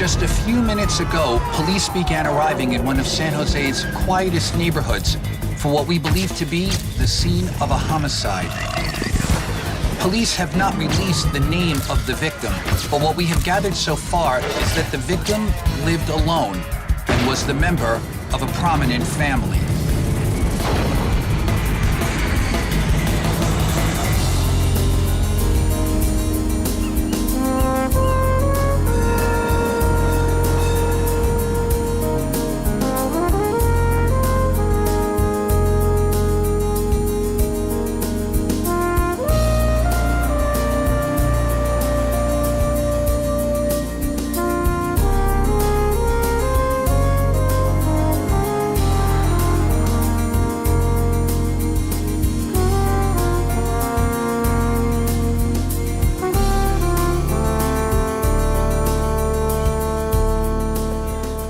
Just a few minutes ago, police began arriving in one of San Jose's quietest neighborhoods for what we believe to be the scene of a homicide. Police have not released the name of the victim, but what we have gathered so far is that the victim lived alone and was the member of a prominent family.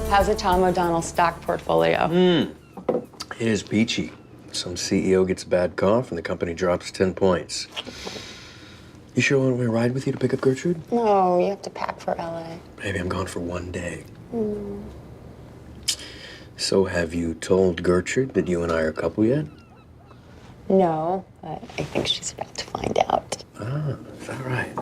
How's the Tom O'Donnell stock portfolio? It is peachy. Some CEO gets a bad cough and the company drops 10 points. You sure want me to ride with you to pick up Gertrude? No, you have to pack for LA. Maybe I'm gone for one day. So have you told Gertrude that you and I are a couple yet? No, but I think she's about to find out. Ah, is that right?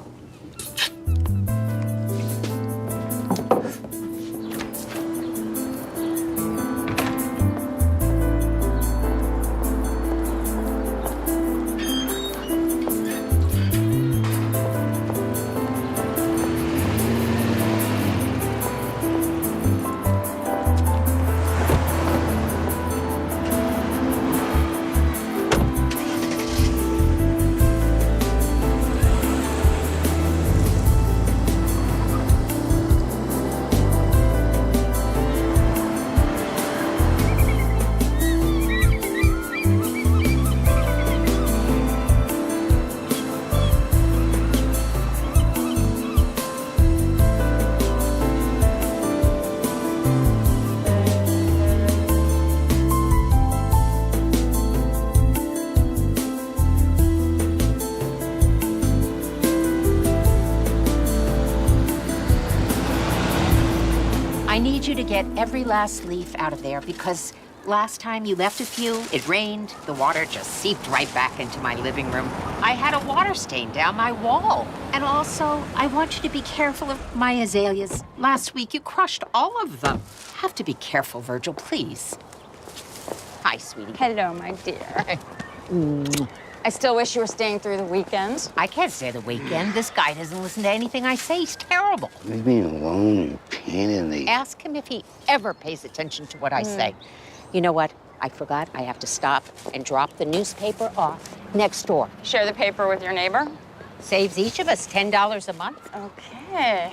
I need you to get every last leaf out of there because last time you left a few, it rained, the water just seeped right back into my living room. I had a water stain down my wall. And also, I want you to be careful of my azaleas. Last week, you crushed all of them. Have to be careful, Virgil, please. Hi, sweetie. Hello, my dear. I still wish you were staying through the weekend. I can't stay the weekend. This guy doesn't listen to anything I say. He's terrible. Leave me alone, you pain in the... Ask him if he ever pays attention to what I say. You know what? I forgot. I have to stop and drop the newspaper off next door. Share the paper with your neighbor? Saves each of us $10 a month. Okay.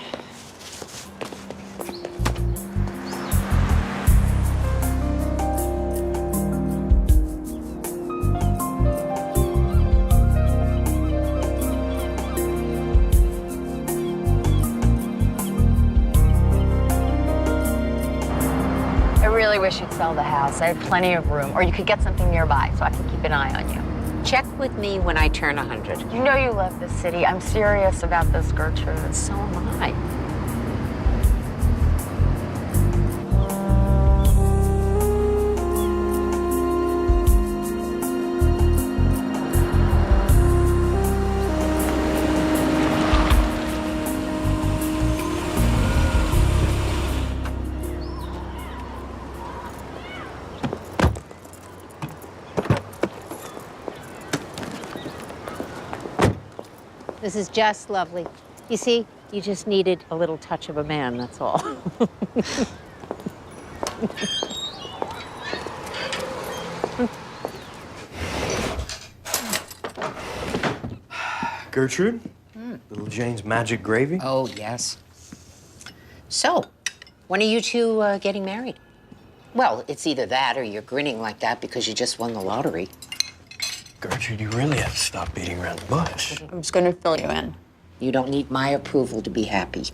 I really wish you'd sell the house. I have plenty of room. Or you could get something nearby so I can keep an eye on you. Check with me when I turn 100. You know you love this city. I'm serious about this, Gertrude. So am I. This is just lovely. You see, you just needed a little touch of a man, that's all. Gertrude? Little Jane's magic gravy? Oh, yes. So, when are you two getting married? Well, it's either that or you're grinning like that because you just won the lottery. Gertrude, you really have to stop beating around the bush. I'm just gonna fill you in. You don't need my approval to be happy.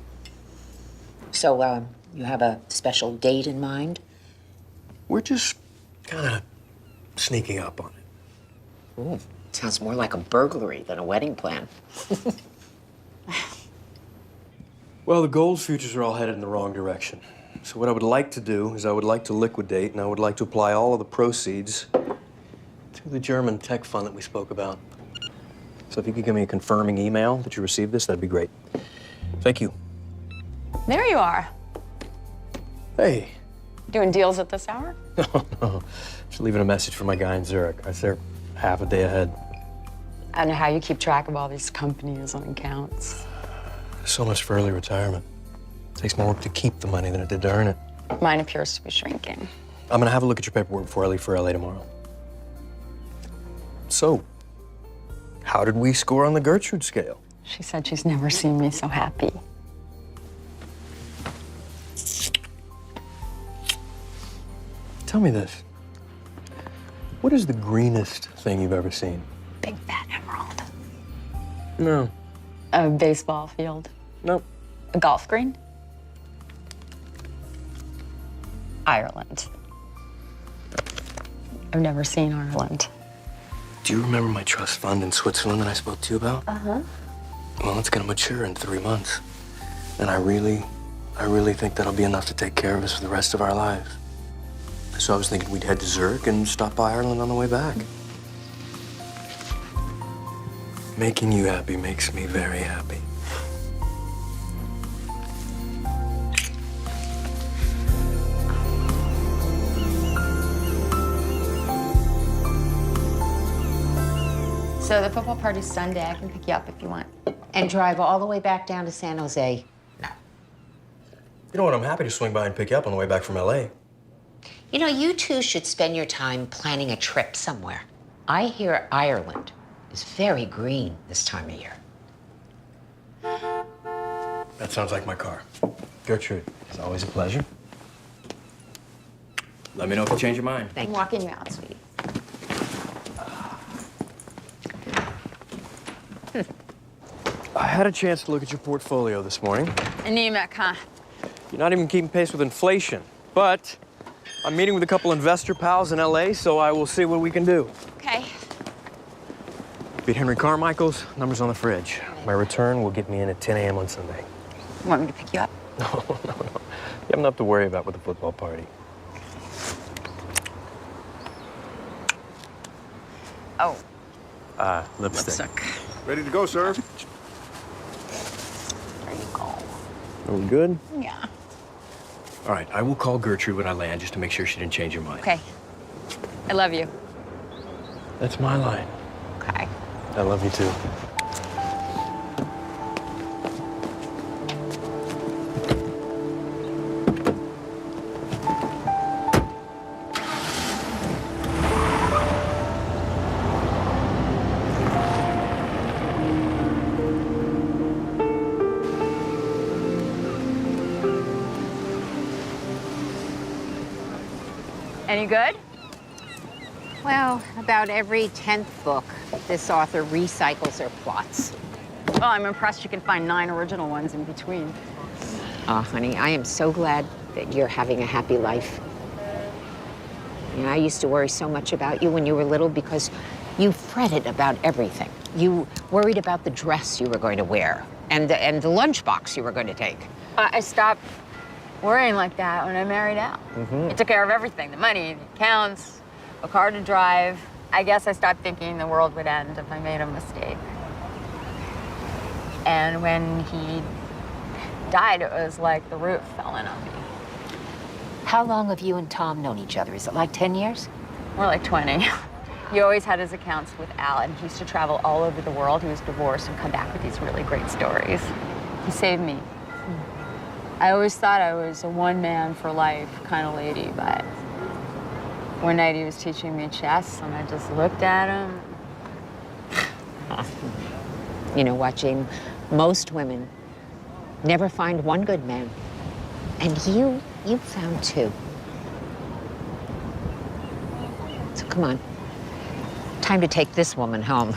So, you have a special date in mind? We're just kind of sneaking up on it. Ooh, sounds more like a burglary than a wedding plan. Well, the gold futures are all headed in the wrong direction. So what I would like to do is I would like to liquidate, and I would like to apply all of the proceeds to the German tech fund that we spoke about. So if you could give me a confirming email that you received this, that'd be great. Thank you. There you are. Hey. Doing deals at this hour? No. Just leaving a message for my guy in Zurich. I was there half a day ahead. I don't know how you keep track of all these companies and accounts. So much for early retirement. It takes more work to keep the money than it did to earn it. Mine appears to be shrinking. I'm gonna have a look at your paperwork before I leave for LA tomorrow. So, how did we score on the Gertrude scale? She said she's never seen me so happy. Tell me this. What is the greenest thing you've ever seen? Big fat emerald. No. A baseball field. Nope. A golf green. Ireland. I've never seen Ireland. Do you remember my trust fund in Switzerland that I spoke to you about? Uh-huh. Well, it's gonna mature in 3 months. And I really think that'll be enough to take care of us for the rest of our lives. So I was thinking we'd head to Zurich and stop by Ireland on the way back. Making you happy makes me very happy. So the football party's Sunday. I can pick you up if you want. And drive all the way back down to San Jose. No. You know what? I'm happy to swing by and pick you up on the way back from LA. You know, you two should spend your time planning a trip somewhere. I hear Ireland is very green this time of year. That sounds like my car. Gertrude, it's always a pleasure. Let me know if you change your mind. I'm walking you out, sweetie. I had a chance to look at your portfolio this morning. Anemic, huh? You're not even keeping pace with inflation, but I'm meeting with a couple investor pals in LA, so I will see what we can do. Okay. Beat Henry Carmichael's, numbers on the fridge. My return will get me in at 10 a.m. on Sunday. You want me to pick you up? No. You have enough to worry about with the football party. Oh. Lipstick. Ready to go, sir? There you go. Are we good? Yeah. All right, I will call Gertrude when I land just to make sure she didn't change her mind. Okay. I love you. That's my line. Okay. I love you too. Any good? Well, about every 10th book, this author recycles her plots. Well, I'm impressed you can find 9 original ones in between. Oh, honey, I am so glad that you're having a happy life. You know, I used to worry so much about you when you were little because you fretted about everything. You worried about the dress you were going to wear and the lunchbox you were going to take. I stopped worrying like that when I married Al. He took care of everything, the money, the accounts, a car to drive. I guess I stopped thinking the world would end if I made a mistake. And when he died, it was like the roof fell in on me. How long have you and Tom known each other? Is it like 10 years? More like 20. He always had his accounts with Al, and he used to travel all over the world. He was divorced and come back with these really great stories. He saved me. I always thought I was a one-man for life kind of lady, but one night he was teaching me chess, and I just looked at him. You know what, Jane? Most women never find one good man. And you found 2. So come on. Time to take this woman home.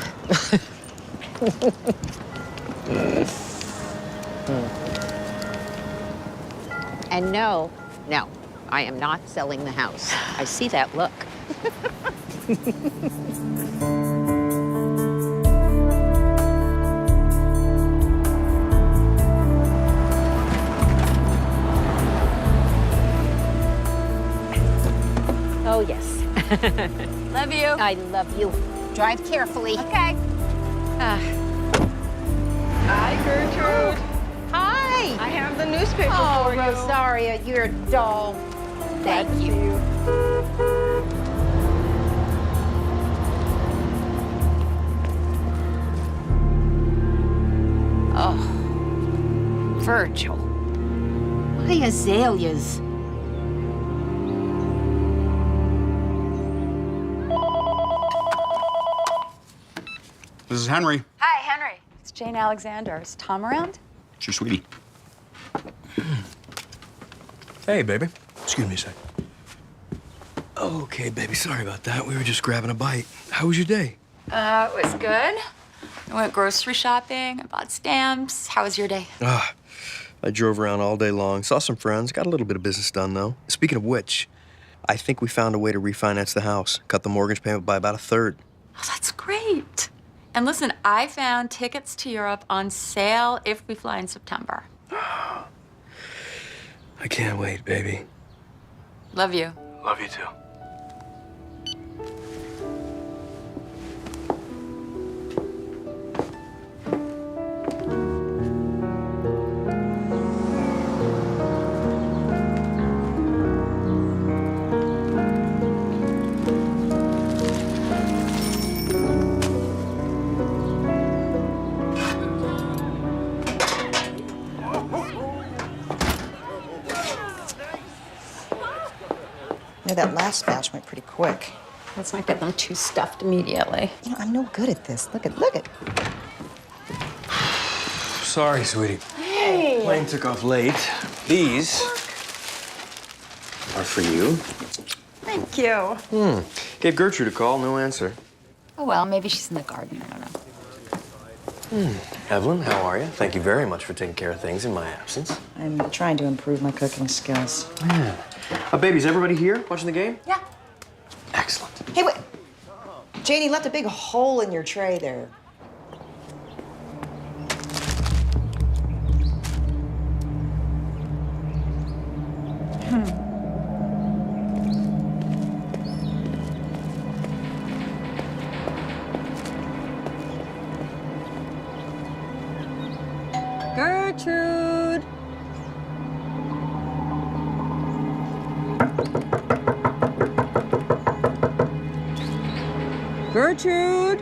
And no, I am not selling the house. I see that look. Oh, yes. Love you. I love you. Drive carefully. Okay. Hi, Gertrude. Hi. I have the newspaper Oh, for you. Rosaria, you're a doll. Glad to Thank see you. Oh, Virgil. My azaleas. This is Henry. Hi, Henry. It's Jane Alexander. Is Tom around? It's your sweetie. Hey, baby. Excuse me a sec. Okay, baby, sorry about that. We were just grabbing a bite. How was your day? It was good. I went grocery shopping. I bought stamps. How was your day? I drove around all day long, saw some friends, got a little bit of business done, though. Speaking of which, I think we found a way to refinance the house, cut the mortgage payment by about 1/3. Oh, that's great. And listen, I found tickets to Europe on sale if we fly in September. I can't wait, baby. Love you. Love you, too. Yeah, that last batch went pretty quick. Let's not get them too stuffed immediately. You know, I'm no good at this. Look at. Sorry, sweetie. Hey. Plane took off late. These are for you. Thank you. Gave Gertrude a call, no answer. Oh, well, maybe she's in the garden. I don't know. Evelyn, how are you? Thank you very much for taking care of things in my absence. I'm trying to improve my cooking skills. Baby, is everybody here watching the game? Yeah. Excellent. Hey, wait. Janie left a big hole in your tray there. Gertrude. Gertrude.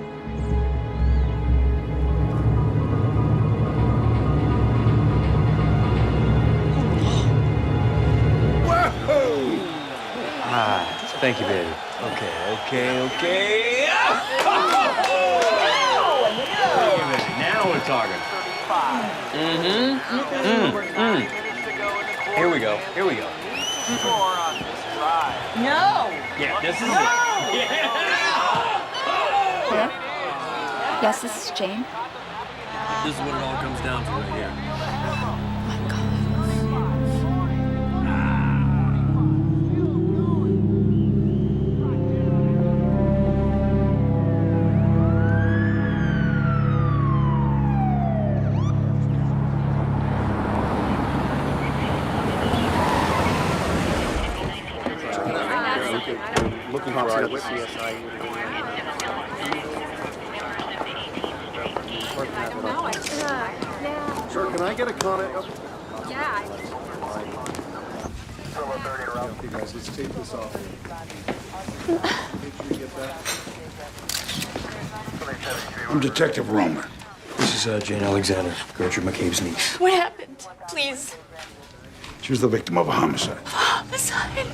Thank you, baby. Okay. Now we're talking. Here we go. No. Yeah, this is it. Hello? Yes, this is Jane. This is what it all comes down to right here. Looking for our CSI. Sir, can I get a comment? Okay, guys, let's take this off. I'm Detective Romer. This is Jane Alexander, Gertrude McCabe's niece. What happened? Please. She was the victim of a homicide. Homicide.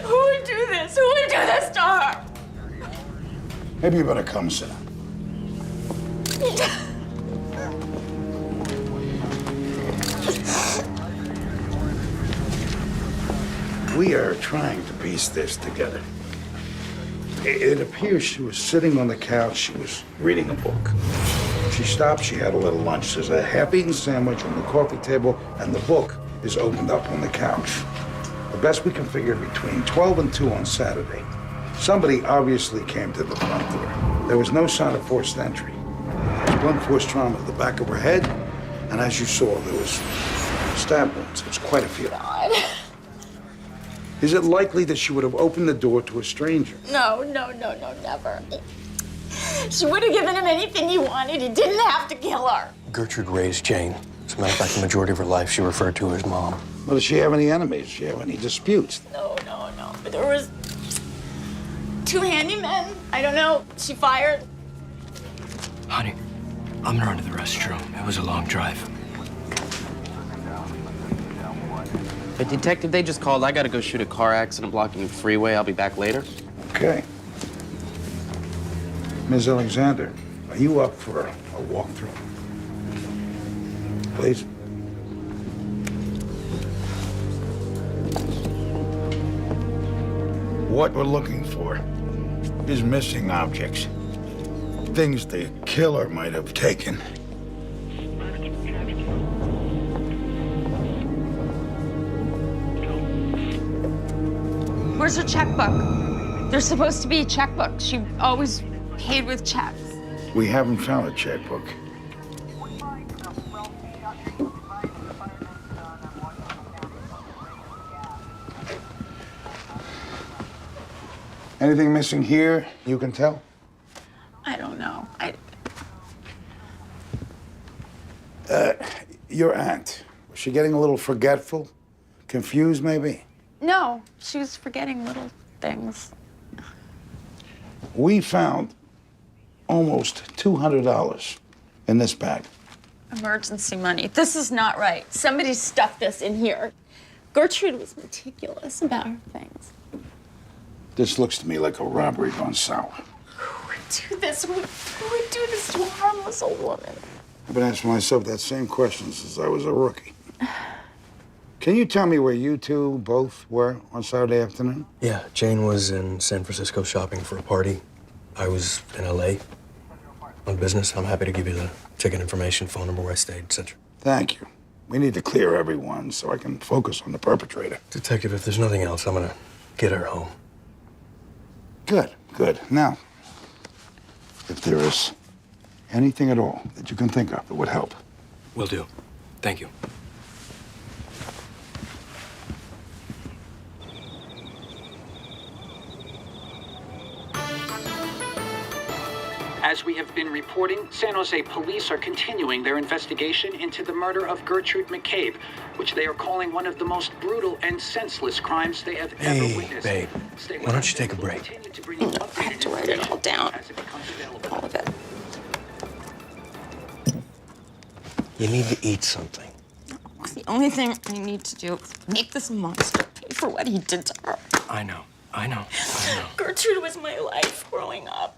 Who would do this? Who would do this to her? Maybe you better come, sir. We are trying to piece this together. It appears she was sitting on the couch. She was reading a book. She stopped. She had a little lunch. There's a half-eaten sandwich on the coffee table, and the book is opened up on the couch. The best we can figure, between 12 and 2 on Saturday, Somebody obviously came to the front door. There was no sign of forced entry. Blunt force trauma to the back of her head, and as you saw, there was stab wounds. It was quite a few. God. Is it likely that she would have opened the door to a stranger? No, never. She would have given him anything he wanted. He didn't have to kill her. Gertrude raised Jane. As a matter of fact, the majority of her life she referred to her as Mom. Well, does she have any enemies? Does she have any disputes? No. But there was 2 handymen. I don't know. She fired. Honey, I'm gonna run to the restroom. It was a long drive. Hey, detective, they just called. I gotta go shoot a car accident blocking the freeway. I'll be back later. Okay. Ms. Alexander, are you up for a walkthrough? Please. What we're looking for is missing objects. Things the killer might have taken. Where's her checkbook? There's supposed to be a checkbook. She always paid with checks. We haven't found a checkbook. Anything missing here you can tell? I don't know. Your aunt, was she getting a little forgetful? Confused, maybe? No, she was forgetting little things. We found almost $200 in this bag. Emergency money. This is not right. Somebody stuffed this in here. Gertrude was meticulous about her things. This looks to me like a robbery gone sour. Who would do this? Who would do this to a harmless old woman? I've been asking myself that same question since I was a rookie. Can you tell me where you two both were on Saturday afternoon? Yeah, Jane was in San Francisco shopping for a party. I was in LA on business. I'm happy to give you the ticket information, phone number where I stayed, etc. Thank you. We need to clear everyone so I can focus on the perpetrator. Detective, if there's nothing else, I'm gonna get her home. Good. Now, if there is anything at all that you can think of that would help. Will do. Thank you. As we have been reporting, San Jose police are continuing their investigation into the murder of Gertrude McCabe, which they are calling one of the most brutal and senseless crimes they have ever witnessed. Babe, why don't you take a break? No, I have to write it all down. All of it. You need to eat something. The only thing I need to do is make this monster pay for what he did to her. I know. Gertrude was my life growing up.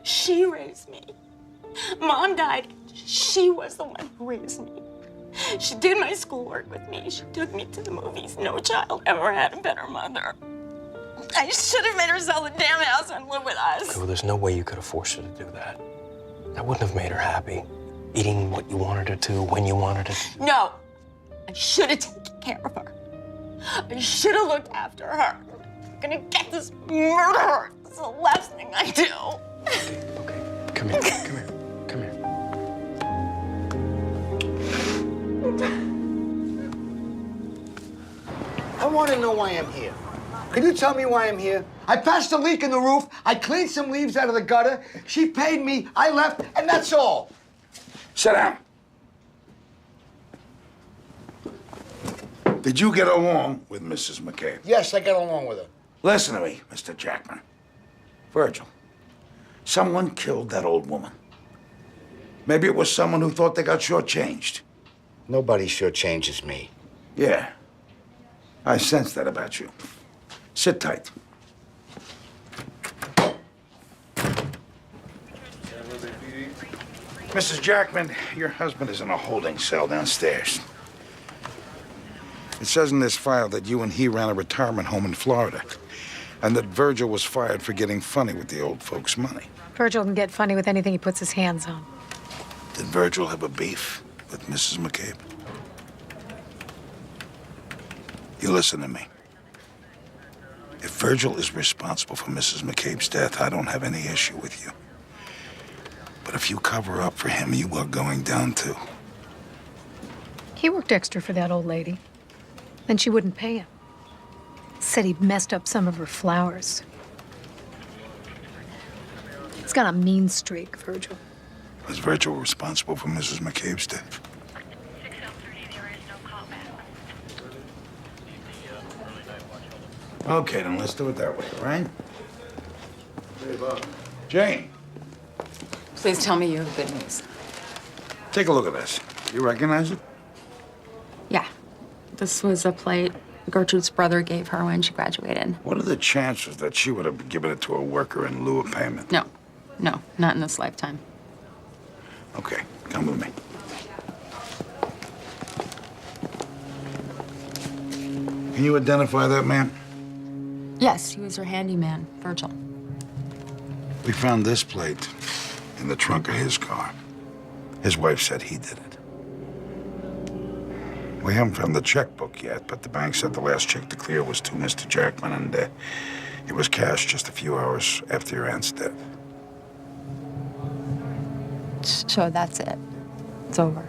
She raised me. Mom died. She was the one who raised me. She did my schoolwork with me. She took me to the movies. No child ever had a better mother. I should have made her sell the damn house and live with us. Okay, well, there's no way you could have forced her to do that. That wouldn't have made her happy. Eating what you wanted her to, when you wanted her to. No. I should have taken care of her. I should have looked after her. I'm gonna get this murderer. It's the last thing I do. Okay. Come here. I want to know why I'm here. Can you tell me why I'm here? I patched a leak in the roof, I cleaned some leaves out of the gutter, she paid me, I left, and that's all. Sit down. Did you get along with Mrs. McCabe? Yes, I got along with her. Listen to me, Mr. Jackman. Virgil, someone killed that old woman. Maybe it was someone who thought they got shortchanged. Nobody shortchanges me. Yeah, I sense that about you. Sit tight. Mrs. Jackman, your husband is in a holding cell downstairs. It says in this file that you and he ran a retirement home in Florida, and that Virgil was fired for getting funny with the old folks' money. Virgil can get funny with anything he puts his hands on. Did Virgil have a beef with Mrs. McCabe? You listen to me. If Virgil is responsible for Mrs. McCabe's death, I don't have any issue with you. But if you cover up for him, you are going down too. He worked extra for that old lady. Then she wouldn't pay him. Said he'd messed up some of her flowers. He's got a mean streak, Virgil. Was Virgil responsible for Mrs. McCabe's death? Okay, then let's do it that way, all right? Jane, Please tell me you have good news. take a look at this. You recognize it? Yeah. This was a plate Gertrude's brother gave her when she graduated. What are the chances that she would have given it to a worker in lieu of payment? No, not in this lifetime. Okay, come with me. Can you identify that man? Yes, he was her handyman, Virgil. We found this plate in the trunk of his car. His wife said he did it. We haven't found the checkbook yet, but the bank said the last check to clear was to Mr. Jackman, and it was cashed just a few hours after your aunt's death. So that's it. It's over.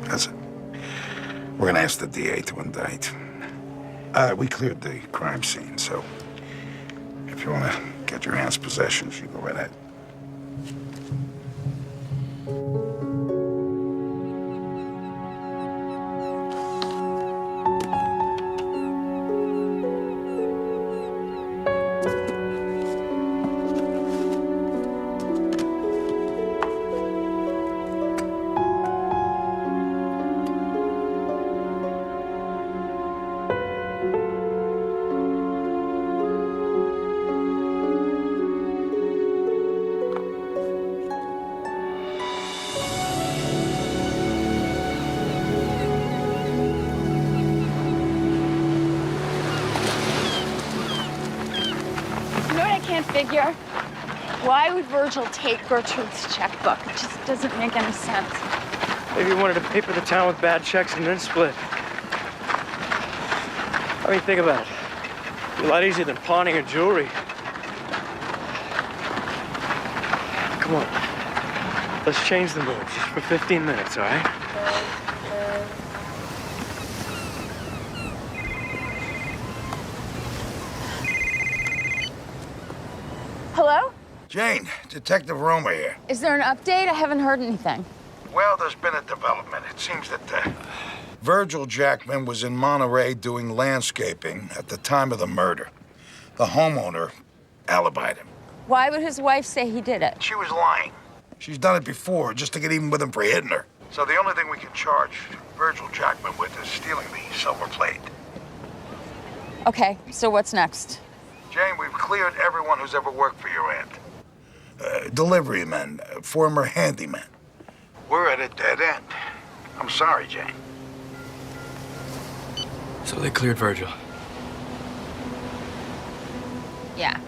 That's it. We're gonna ask the DA to indict. We cleared the crime scene, so if you wanna get your aunt's possessions, you go right ahead. Figure. Why would Virgil take Gertrude's checkbook? It just doesn't make any sense. Maybe he wanted to paper the town with bad checks and then split. I mean, think about it. It'd be a lot easier than pawning her jewelry. Come on. Let's change the mood just for 15 minutes, all right? Hello? Jane, Detective Romer here. Is there an update? I haven't heard anything. Well, there's been a development. It seems that Virgil Jackman was in Monterey doing landscaping at the time of the murder. The homeowner alibied him. Why would his wife say he did it? She was lying. She's done it before, just to get even with him for hitting her. So the only thing we can charge Virgil Jackman with is stealing the silver plate. Okay, so what's next? Jane, we've cleared everyone who's ever worked for your aunt. Delivery men, former handymen. We're at a dead end. I'm sorry, Jane. So they cleared Virgil. Yeah.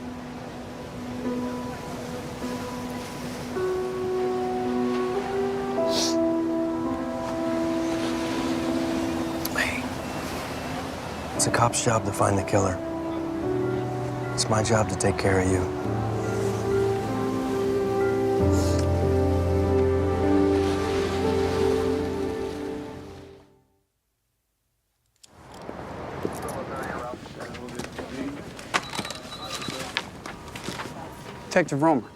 Hey. It's a cop's job to find the killer. It's my job to take care of you. Detective Romer.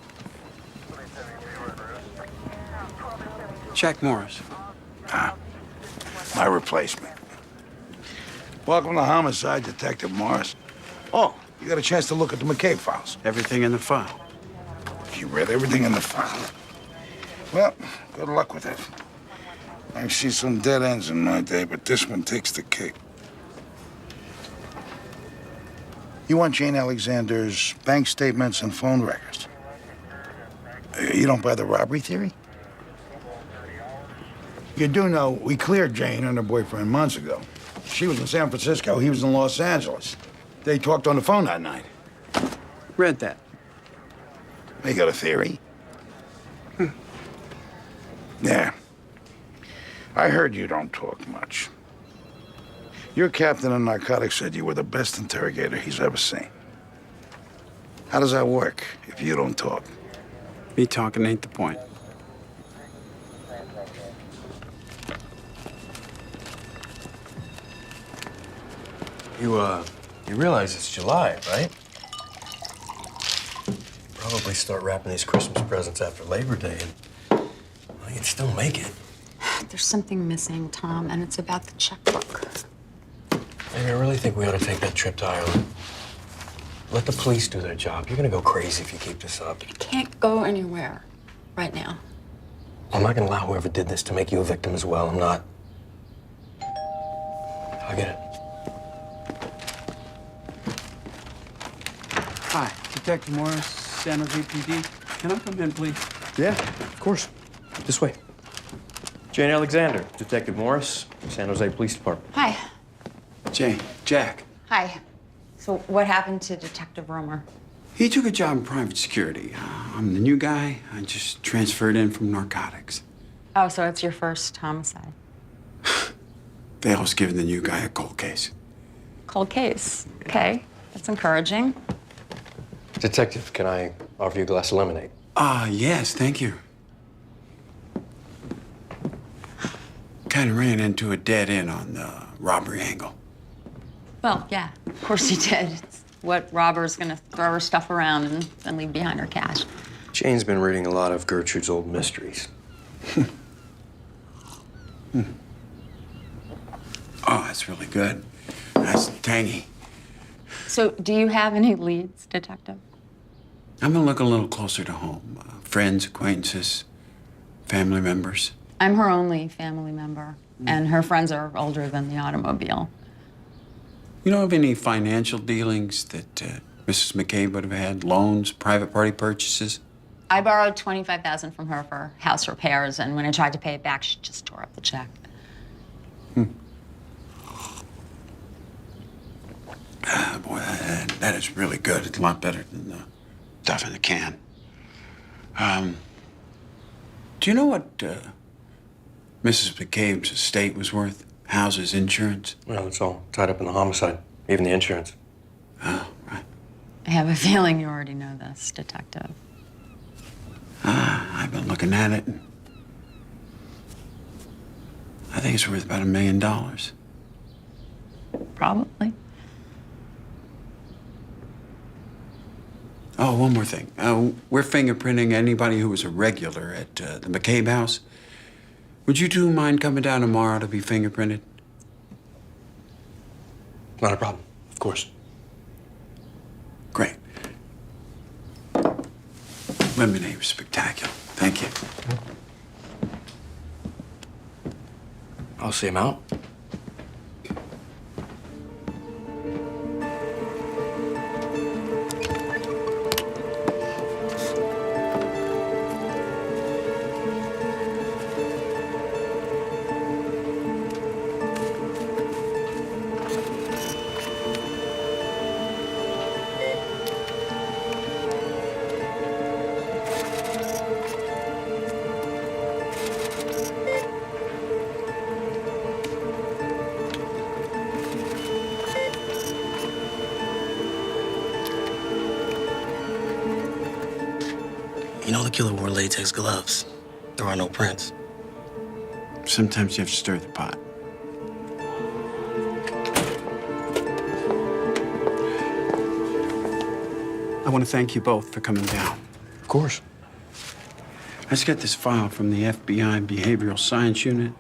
Jack Morris. My replacement. Welcome to Homicide, Detective Morris. Oh, you got a chance to look at the McCabe files. Everything in the file. You read everything in the file. Well, good luck with it. I've seen some dead ends in my day, but this one takes the cake. You want Jane Alexander's bank statements and phone records. You don't buy the robbery theory? You do know we cleared Jane and her boyfriend months ago. She was in San Francisco, he was in Los Angeles. They talked on the phone that night. Read that. They got a theory. Yeah. I heard you don't talk much. Your captain of narcotics said you were the best interrogator he's ever seen. How does that work if you don't talk? Me talking ain't the point. You realize it's July, right? Probably start wrapping these Christmas presents after Labor Day, and well, you can still make it. There's something missing, Tom, and it's about the checkbook. Maybe I really think we ought to take that trip to Ireland. Let the police do their job. You're gonna go crazy if you keep this up. I can't go anywhere right now. I'm not gonna allow whoever did this to make you a victim as well. I'm not. I'll get it. Hi, Detective Morris, San Jose PD. Can I come in, please? Yeah, of course. This way. Jane Alexander, Detective Morris, San Jose Police Department. Hi. Jane, Jack. Hi. So what happened to Detective Romer? He took a job in private security. I'm the new guy. I just transferred in from narcotics. Oh, so it's your first homicide. They always give the new guy a cold case. Cold case. Okay, that's encouraging. Detective, can I offer you a glass of lemonade? Yes, thank you. Kind of ran into a dead end on the robbery angle. Well, yeah, of course you did. It's what robber's gonna throw her stuff around and then leave behind her cash. Jane's been reading a lot of Gertrude's old mysteries. Oh, that's really good. That's tangy. So do you have any leads, Detective? I'm gonna look a little closer to home. Friends, acquaintances, family members. I'm her only family member, and her friends are older than the automobile. You know of any financial dealings that Mrs. McCabe would have had? Loans, private party purchases? I borrowed $25,000 from her for house repairs, and when I tried to pay it back, she just tore up the check. Boy, that is really good. It's a lot better than the stuff in the can. Do you know what Mrs. McCabe's estate was worth? Houses, insurance? Well, it's all tied up in the homicide, even the insurance. Oh, right. I have a feeling you already know this, Detective. I've been looking at it. And I think it's worth about $1 million. Probably. Oh, one more thing. We're fingerprinting anybody who was a regular at the McCabe house. Would you two mind coming down tomorrow to be fingerprinted? Not a problem, of course. Great. Lemonade was spectacular. Thank you. I'll see him out. You know the killer wore latex gloves. There are no prints. Sometimes you have to stir the pot. I want to thank you both for coming down. Of course. I just got this file from the FBI Behavioral Science Unit.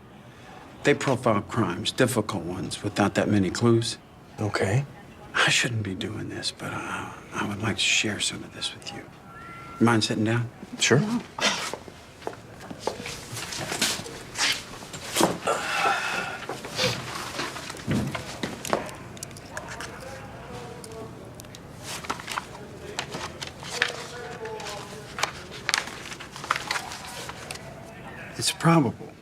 They profile crimes, difficult ones, without that many clues. Okay. I shouldn't be doing this, but I would like to share some of this with you. Mind sitting down? Sure. No. It's probable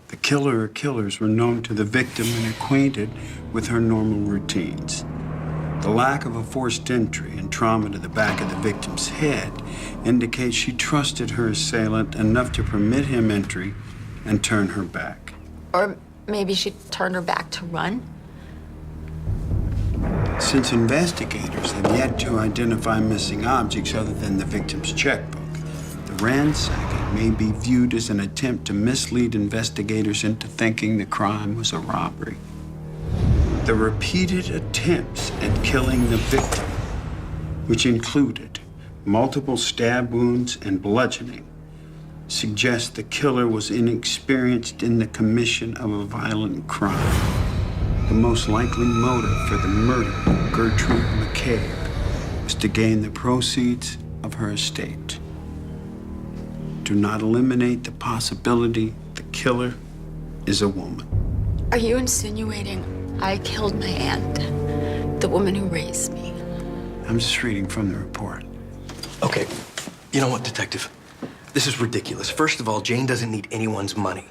the killer or killers were known to the victim and acquainted with her normal routines. The lack of a forced entry and trauma to the back of the victim's head indicates she trusted her assailant enough to permit him entry and turn her back. Or maybe she turned her back to run. Since investigators have yet to identify missing objects other than the victim's checkbook, the ransacking may be viewed as an attempt to mislead investigators into thinking the crime was a robbery. The repeated attempts at killing the victim, which included multiple stab wounds and bludgeoning, suggest the killer was inexperienced in the commission of a violent crime. The most likely motive for the murder of Gertrude McCabe was to gain the proceeds of her estate. Do not eliminate the possibility the killer is a woman. Are you insinuating I killed my aunt, the woman who raised me? I'm just reading from the report. Okay, you know what, Detective? This is ridiculous. First of all, Jane doesn't need anyone's money.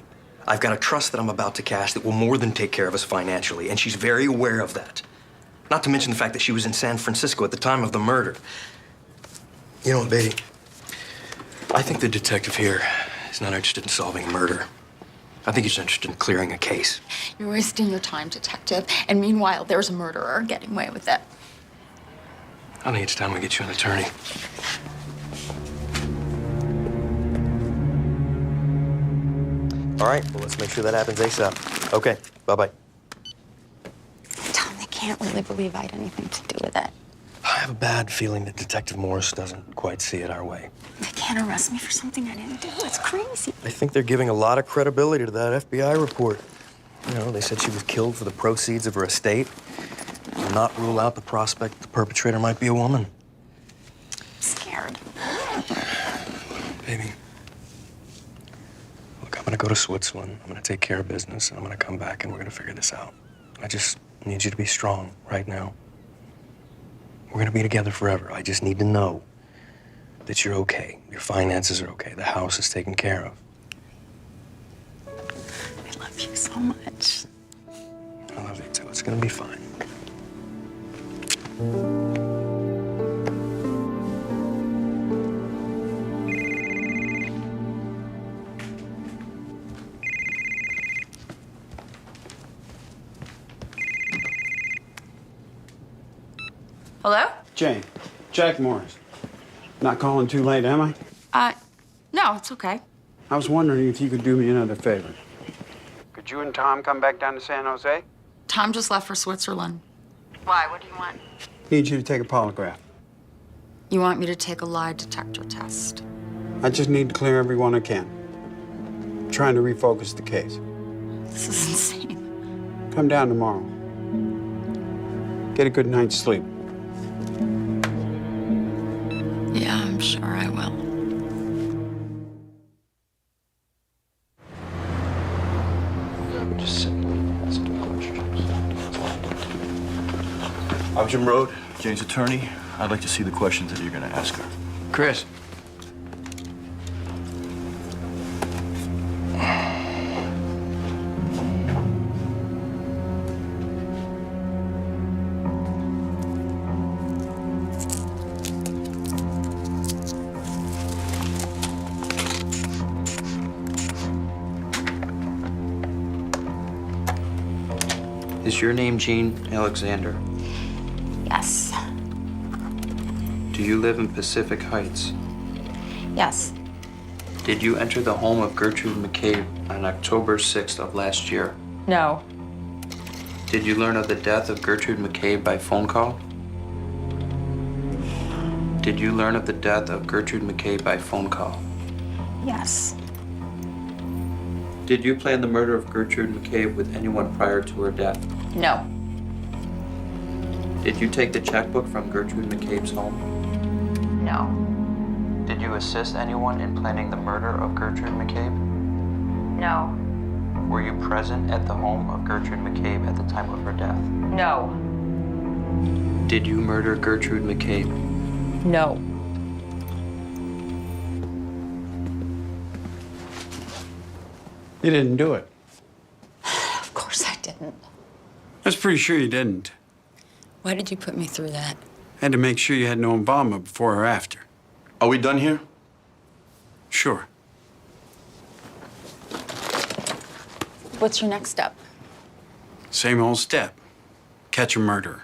I've got a trust that I'm about to cash that will more than take care of us financially, and she's very aware of that. Not to mention the fact that she was in San Francisco at the time of the murder. You know what, baby? I think the detective here is not interested in solving a murder. I think he's interested in clearing a case. You're wasting your time, detective. And meanwhile, there's a murderer getting away with it. I think it's time we get you an attorney. All right, well, let's make sure that happens ASAP. Okay, bye-bye. Tom, they can't really believe I had anything to do with it. I have a bad feeling that Detective Morris doesn't quite see it our way. They can't arrest me for something I didn't do. It's crazy. I think they're giving a lot of credibility to that FBI report. You know, they said she was killed for the proceeds of her estate. Do not rule out the prospect that the perpetrator might be a woman. I'm scared. Baby, look, I'm gonna go to Switzerland. I'm gonna take care of business, and I'm gonna come back, and we're gonna figure this out. I just need you to be strong right now. We're gonna be together forever. I just need to know that you're okay. Your finances are okay. The house is taken care of. I love you so much. I love you too. It's gonna be fine. Hello? Jane, Jack Morris. Not calling too late, am I? No, it's okay. I was wondering if you could do me another favor. Could you and Tom come back down to San Jose? Tom just left for Switzerland. Why? What do you want? Need you to take a polygraph. You want me to take a lie detector test? I just need to clear everyone I can. I'm trying to refocus the case. This is insane. Come down tomorrow. Get a good night's sleep. Yeah, I'm sure I will. Just simply ask the questions. I'm Jim Rode, Jane's attorney. I'd like to see the questions that you're going to ask her. Chris. Is your name Jean Alexander? Yes. Do you live in Pacific Heights? Yes. Did you enter the home of Gertrude McCabe on October 6th of last year? No. Did you learn of the death of Gertrude McCabe by phone call? Did you learn of the death of Gertrude McCabe by phone call? Yes. Did you plan the murder of Gertrude McCabe with anyone prior to her death? No. Did you take the checkbook from Gertrude McCabe's home? No. Did you assist anyone in planning the murder of Gertrude McCabe? No. Were you present at the home of Gertrude McCabe at the time of her death? No. Did you murder Gertrude McCabe? No. You didn't do it. Of course I didn't. I was pretty sure you didn't. Why did you put me through that? I had to make sure you had no involvement before or after. Are we done here? Sure. What's your next step? Same old step. Catch a murderer.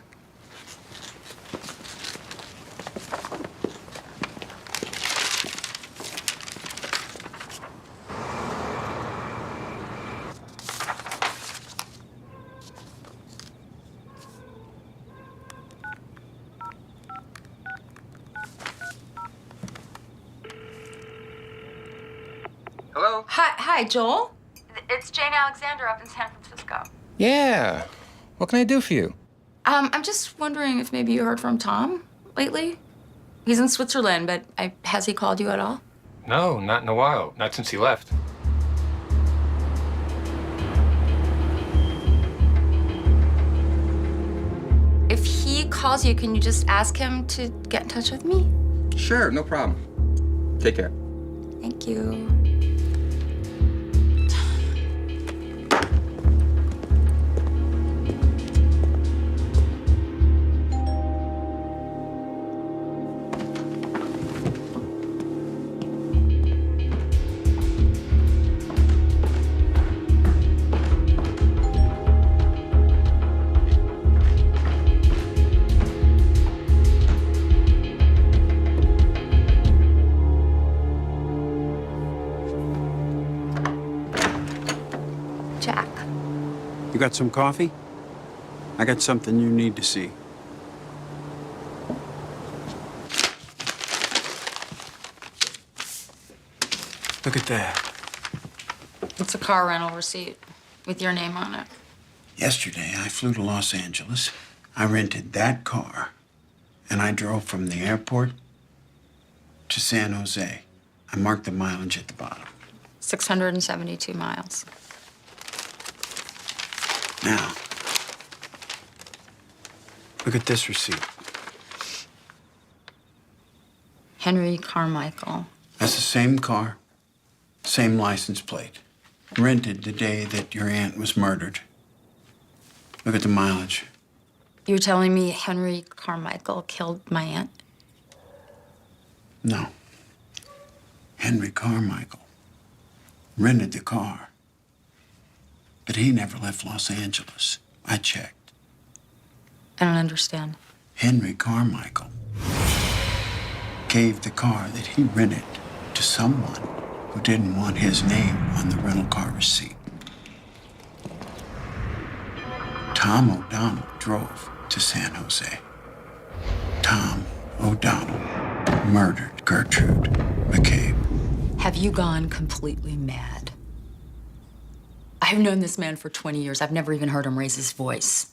Hello? Hi, Joel. It's Jane Alexander up in San Francisco. Yeah. What can I do for you? I'm just wondering if maybe you heard from Tom lately. He's in Switzerland, but has he called you at all? No, not in a while. Not since he left. If he calls you, can you just ask him to get in touch with me? Sure, no problem. Take care. Thank you. Jack. You got some coffee? I got something you need to see. Look at that. It's a car rental receipt with your name on it. Yesterday, I flew to Los Angeles. I rented that car, and I drove from the airport to San Jose. I marked the mileage at the bottom. 672 miles. Now, look at this receipt. Henry Carmichael. That's the same car, same license plate. Rented the day that your aunt was murdered. Look at the mileage. You're telling me Henry Carmichael killed my aunt? No. Henry Carmichael rented the car. But he never left Los Angeles. I checked. I don't understand. Henry Carmichael gave the car that he rented to someone who didn't want his name on the rental car receipt. Tom O'Donnell drove to San Jose. Tom O'Donnell murdered Gertrude McCabe. Have you gone completely mad? I've known this man for 20 years. I've never even heard him raise his voice.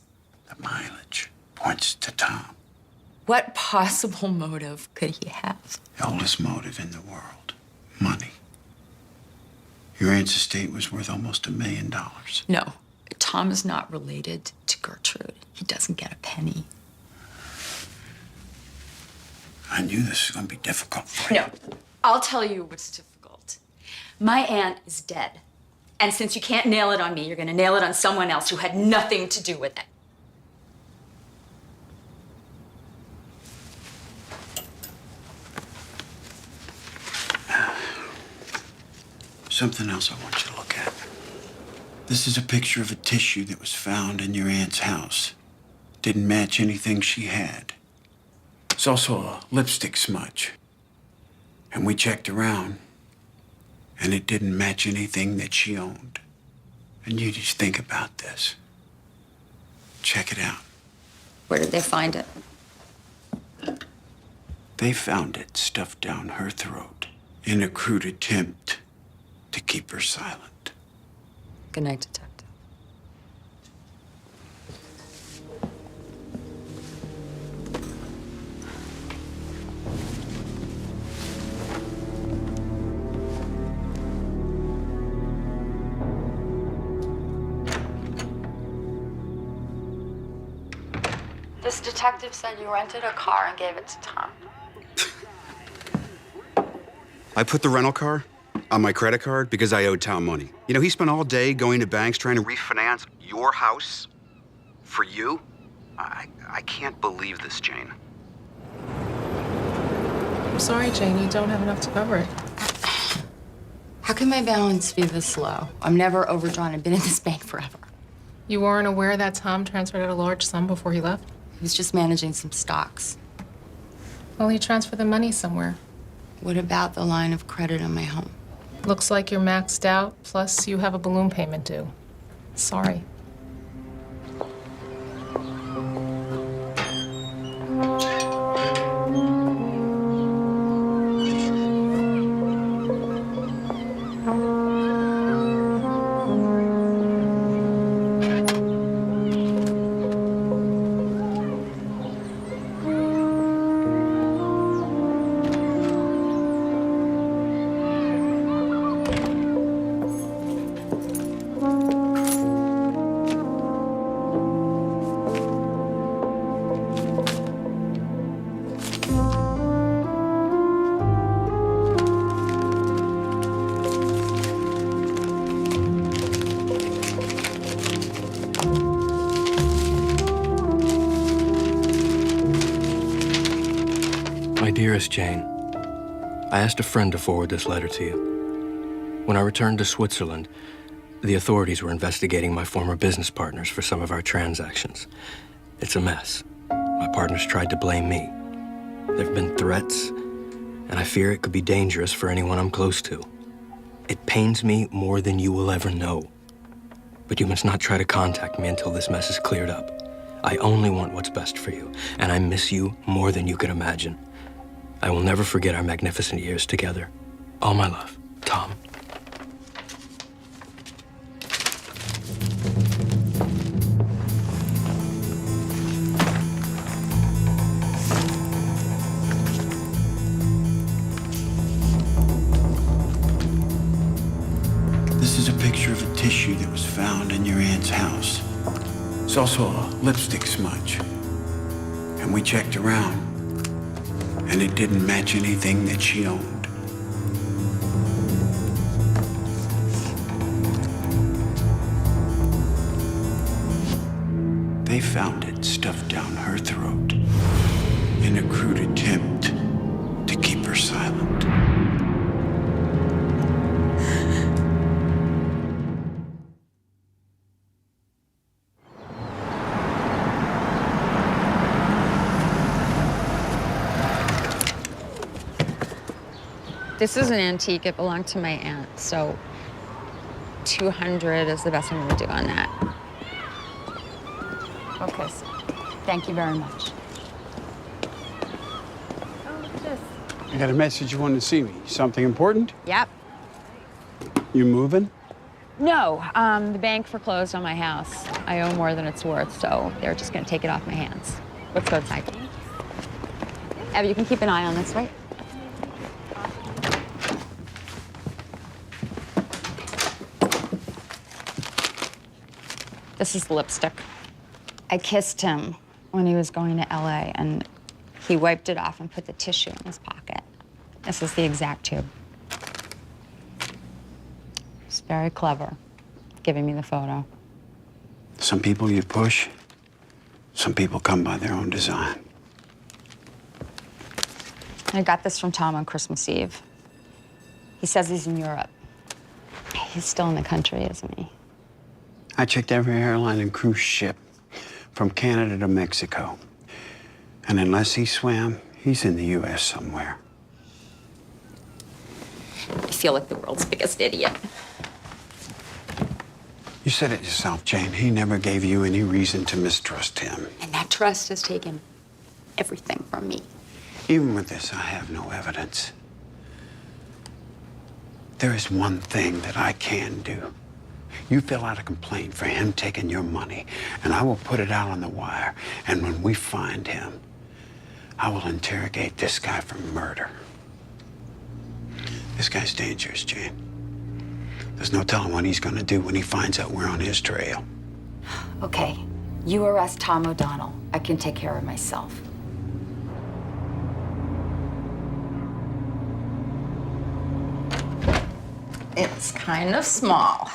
The mileage points to Tom. What possible motive could he have? The oldest motive in the world. Money. Your aunt's estate was worth almost $1 million. No, Tom is not related to Gertrude. He doesn't get a penny. I knew this was going to be difficult for you. No, I'll tell you what's difficult. My aunt is dead. And since you can't nail it on me, you're going to nail it on someone else who had nothing to do with it. Something else I want you to look at. This is a picture of a tissue that was found in your aunt's house. Didn't match anything she had. It's also a lipstick smudge. And we checked around, and it didn't match anything that she owned. And you just think about this. Check it out. Where did they find it? They found it stuffed down her throat in a crude attempt to keep her silent. Good night, Detective. This detective said you rented a car and gave it to Tom. I put the rental car on my credit card because I owed Tom money. You know, he spent all day going to banks trying to refinance your house for you. I can't believe this, Jane. I'm sorry, Jane. You don't have enough to cover it. How can my balance be this low? I'm never overdrawn. I've been in this bank forever. You weren't aware that Tom transferred out a large sum before he left? He was just managing some stocks. Well, he transferred the money somewhere. What about the line of credit on my home? Looks like you're maxed out, plus you have a balloon payment due. Sorry. Dearest Jane, I asked a friend to forward this letter to you. When I returned to Switzerland, the authorities were investigating my former business partners for some of our transactions. It's a mess. My partners tried to blame me. There have been threats, and I fear it could be dangerous for anyone I'm close to. It pains me more than you will ever know. But you must not try to contact me until this mess is cleared up. I only want what's best for you, and I miss you more than you could imagine. I will never forget our magnificent years together. All my love, Tom. This is a picture of a tissue that was found in your aunt's house. It's also a lipstick smudge. And we checked around, and it didn't match anything that she owned. They found it stuffed down her throat in a crude attempt to keep her silent. This is an antique. It belonged to my aunt, so 200 is the best I'm gonna do on that. Okay, so thank you very much. I got a message you wanted to see me. Something important? Yep. You moving? No, the bank foreclosed on my house. I owe more than it's worth, so they're just gonna take it off my hands. Let's go inside. Abby, you can keep an eye on this, right? This is the lipstick. I kissed him when he was going to LA, and he wiped it off and put the tissue in his pocket. This is the exact tube. It's very clever, giving me the photo. Some people you push, some people come by their own design. I got this from Tom on Christmas Eve. He says he's in Europe. He's still in the country, isn't he? I checked every airline and cruise ship from Canada to Mexico. And unless he swam, he's in the U.S. somewhere. I feel like the world's biggest idiot. You said it yourself, Jane. He never gave you any reason to mistrust him. And that trust has taken everything from me. Even with this, I have no evidence. There is one thing that I can do. You fill out a complaint for him taking your money, and I will put it out on the wire. And when we find him, I will interrogate this guy for murder. This guy's dangerous, Jane. There's no telling what he's gonna do when he finds out we're on his trail. Okay, you arrest Tom O'Donnell. I can take care of myself. It's kind of small.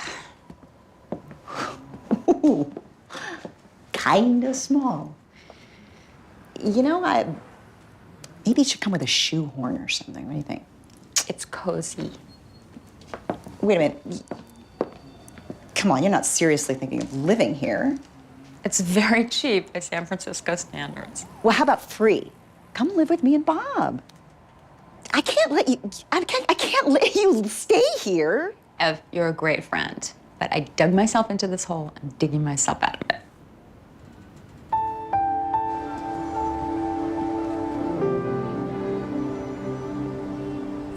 Ooh, kind of small. You know, maybe it should come with a shoehorn or something. What do you think? It's cozy. Wait a minute. Come on, you're not seriously thinking of living here. It's very cheap by San Francisco standards. Well, how about free? Come live with me and Bob. I can't let you stay here. Ev, you're a great friend, but I dug myself into this hole. I'm digging myself out of it.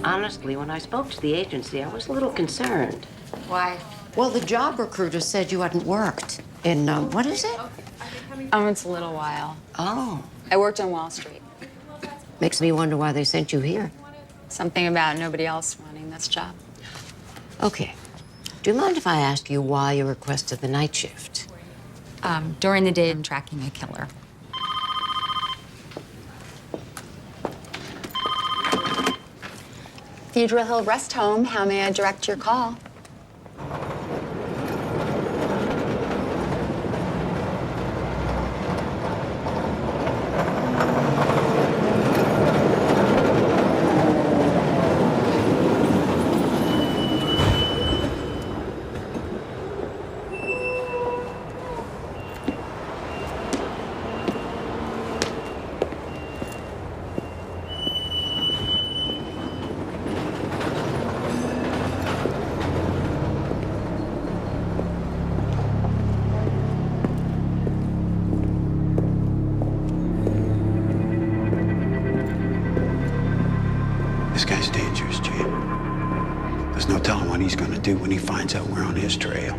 Honestly, when I spoke to the agency, I was a little concerned. Why? Well, the job recruiter said you hadn't worked in, what is it? It's a little while. Oh. I worked on Wall Street. Makes me wonder why they sent you here. Something about nobody else wanting this job. Okay. Do you mind if I ask you why you requested the night shift? During the day, I'm tracking a killer. Cathedral Hill Rest Home, how may I direct your call? dangerous, Jane. There's no telling what he's gonna do when he finds out we're on his trail.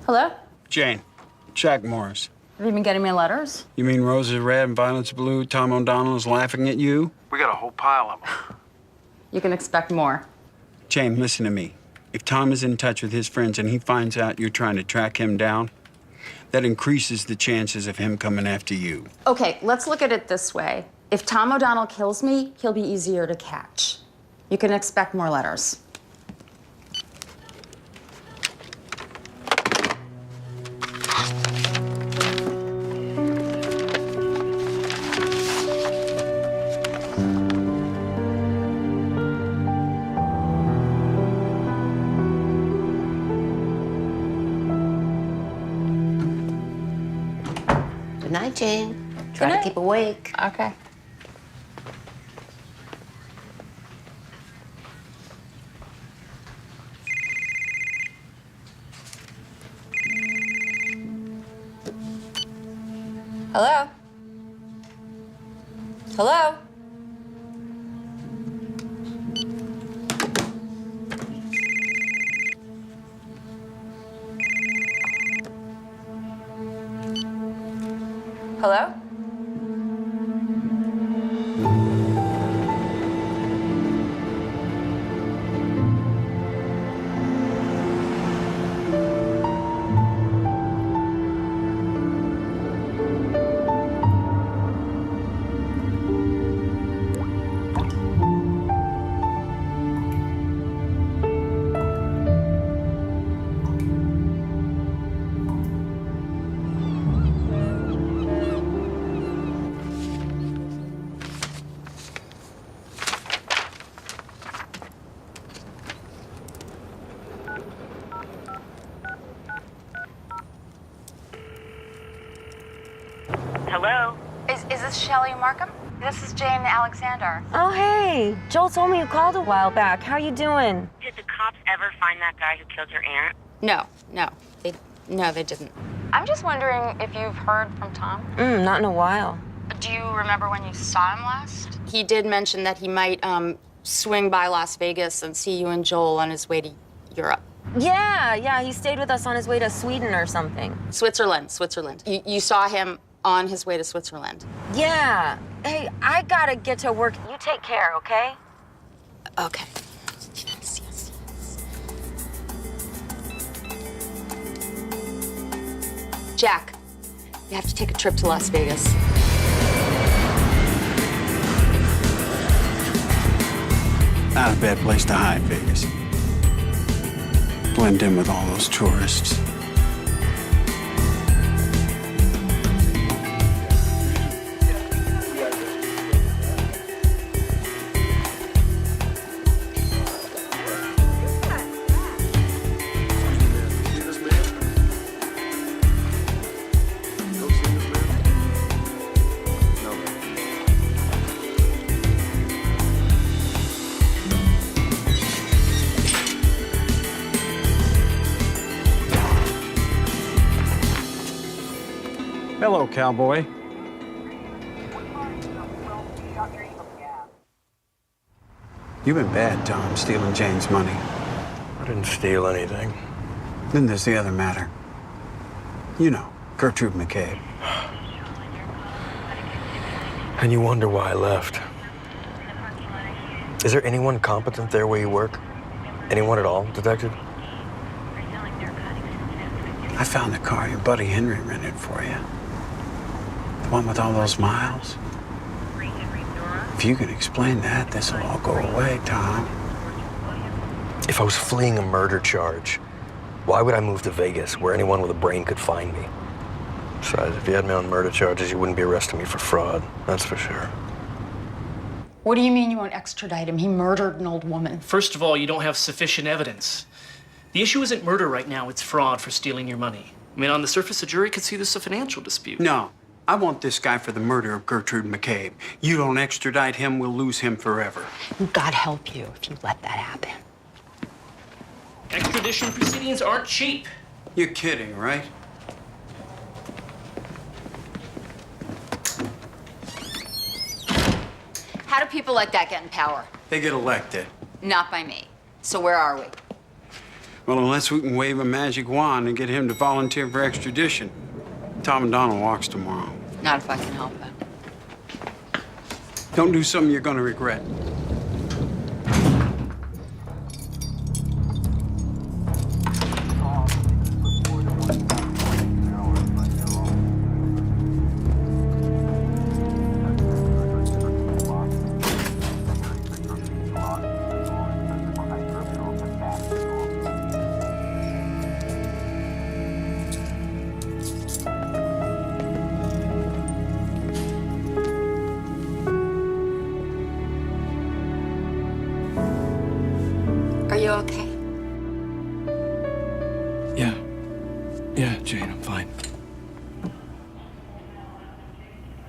Hello? Jane, Jack Morris. Have you been getting my letters? You mean roses are red and violets blue? Tom O'Donnell is laughing at you? We got a whole pile of them. You can expect more. Jane, listen to me. If Tom is in touch with his friends and he finds out you're trying to track him down, that increases the chances of him coming after you. Okay, let's look at it this way. If Tom O'Donnell kills me, he'll be easier to catch. You can expect more letters. Good night, Jane. Try to keep awake. Okay. Hello? Hello? Hello? Hello? Is this Shelley Markham? This is Jane Alexander. Oh, hey. Joel told me you called a while back. How you doing? Did the cops ever find that guy who killed your aunt? No. They didn't. I'm just wondering if you've heard from Tom. Not in a while. Do you remember when you saw him last? He did mention that he might swing by Las Vegas and see you and Joel on his way to Europe. Yeah, he stayed with us on his way to Sweden or something. Switzerland. You saw him on his way to Switzerland. Yeah. Hey, I gotta get to work. You take care, okay? Okay. Yes. Jack, you have to take a trip to Las Vegas. Not a bad place to hide, Vegas. Blend in with all those tourists. Hello, cowboy. You've been bad, Tom, stealing Jane's money. I didn't steal anything. Then there's the other matter. You know, Gertrude McCabe. And you wonder why I left. Is there anyone competent there where you work? Anyone at all, Detective? I found the car your buddy Henry rented for you. The one with all those miles. If you can explain that, this'll all go away, Tom. If I was fleeing a murder charge, why would I move to Vegas where anyone with a brain could find me? Besides, if you had me on murder charges, you wouldn't be arresting me for fraud, that's for sure. What do you mean you won't extradite him? He murdered an old woman. First of all, you don't have sufficient evidence. The issue isn't murder right now, it's fraud for stealing your money. I mean, on the surface, a jury could see this as a financial dispute. No, I want this guy for the murder of Gertrude McCabe. You don't extradite him, we'll lose him forever. God help you if you let that happen. Extradition proceedings aren't cheap. You're kidding, right? How do people like that get in power? They get elected. Not by me. So where are we? Well, unless we can wave a magic wand and get him to volunteer for extradition. Tom and Donald walks tomorrow. Not if I can help it. Don't do something you're gonna regret. Are you okay? Yeah, Jane, I'm fine.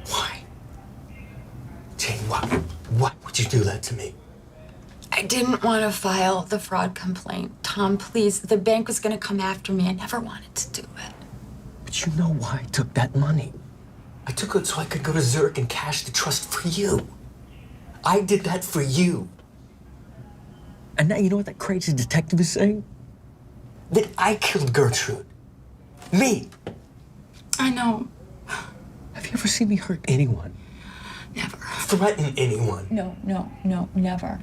Why? Jane, why would you do that to me? I didn't want to file the fraud complaint. Tom, please. The bank was going to come after me. I never wanted to do it. But you know why I took that money. I took it so I could go to Zurich and cash the trust for you. I did that for you. And now you know what that crazy detective is saying? That I killed Gertrude. Me. I know. Have you ever seen me hurt anyone? Never. Threaten anyone? No, never.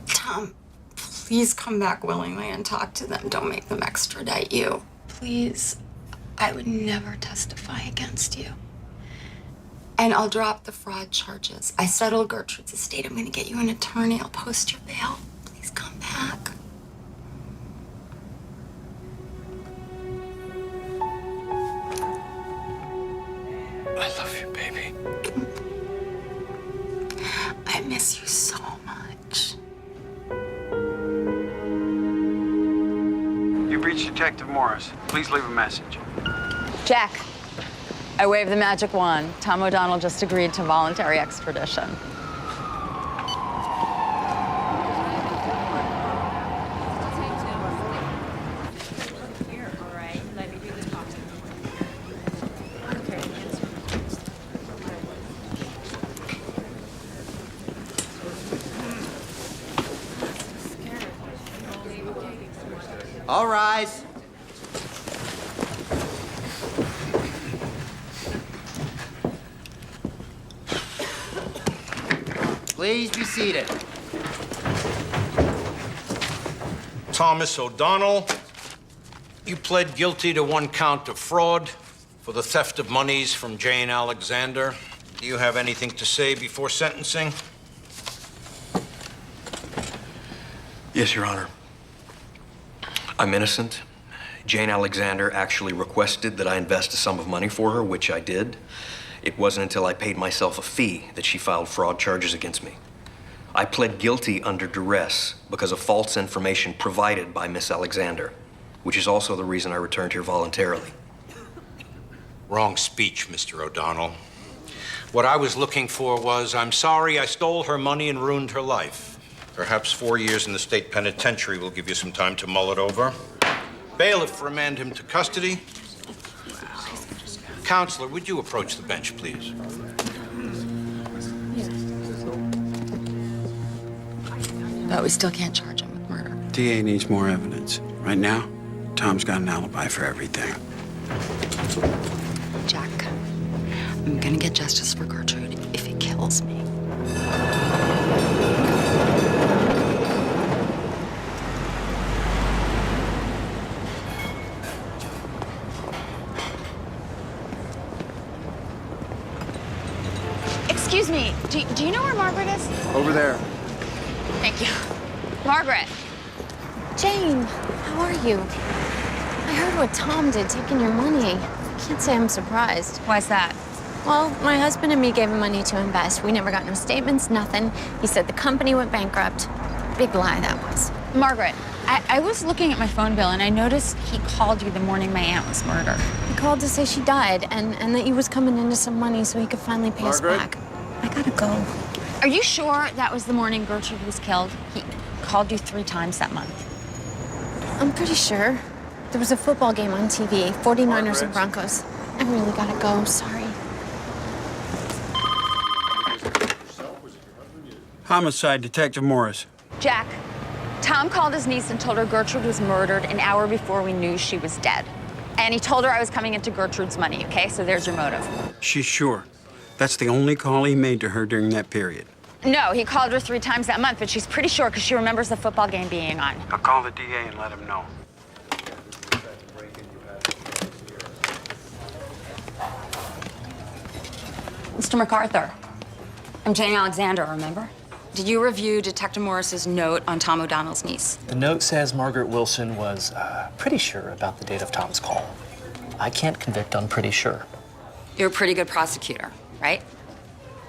Tom, please come back willingly and talk to them. Don't make them extradite you. Please. I would never testify against you. And I'll drop the fraud charges. I settled Gertrude's estate. I'm going to get you an attorney. I'll post your bail. Please come back. I love you, baby. I miss you so much. You've reached Detective Morris. Please leave a message. Jack, I waved the magic wand. Tom O'Donnell just agreed to voluntary extradition. All rise. Please be seated. Thomas O'Donnell, you pled guilty to one count of fraud for the theft of monies from Jane Alexander. Do you have anything to say before sentencing? Yes, Your Honor. I'm innocent. Jane Alexander actually requested that I invest a sum of money for her, which I did. It wasn't until I paid myself a fee that she filed fraud charges against me. I pled guilty under duress because of false information provided by Miss Alexander, which is also the reason I returned here voluntarily. Wrong speech, Mr. O'Donnell. What I was looking for was, I'm sorry I stole her money and ruined her life. Perhaps 4 years in the state penitentiary will give you some time to mull it over. Bailiff, remand him to custody. Counselor, would you approach the bench, please? But we still can't charge him with murder. DA needs more evidence. Right now, Tom's got an alibi for everything. Jack, I'm gonna get justice for Gertrude if it kills me. Excuse me, do you know where Margaret is? Over there. Thank you. Margaret. Jane, how are you? I heard what Tom did, taking your money. I can't say I'm surprised. Why's that? Well, my husband and me gave him money to invest. We never got no statements, nothing. He said the company went bankrupt. Big lie that was. Margaret, I was looking at my phone bill and I noticed he called you the morning my aunt was murdered. He called to say she died and that he was coming into some money so he could finally pay us back. I gotta go. Are you sure that was the morning Gertrude was killed? He called you 3 times that month. I'm pretty sure. There was a football game on TV, 49ers and Broncos. I really gotta go, sorry. Homicide, Detective Morris. Jack, Tom called his niece and told her Gertrude was murdered an hour before we knew she was dead. And he told her I was coming into Gertrude's money, okay? So there's your motive. She's sure. That's the only call he made to her during that period. No, he called her 3 times that month, but she's pretty sure because she remembers the football game being on. I'll call the DA and let him know. Mr. MacArthur, I'm Jane Alexander, remember? Did you review Detective Morris's note on Tom O'Donnell's niece? The note says Margaret Wilson was pretty sure about the date of Tom's call. I can't convict on pretty sure. You're a pretty good prosecutor, right?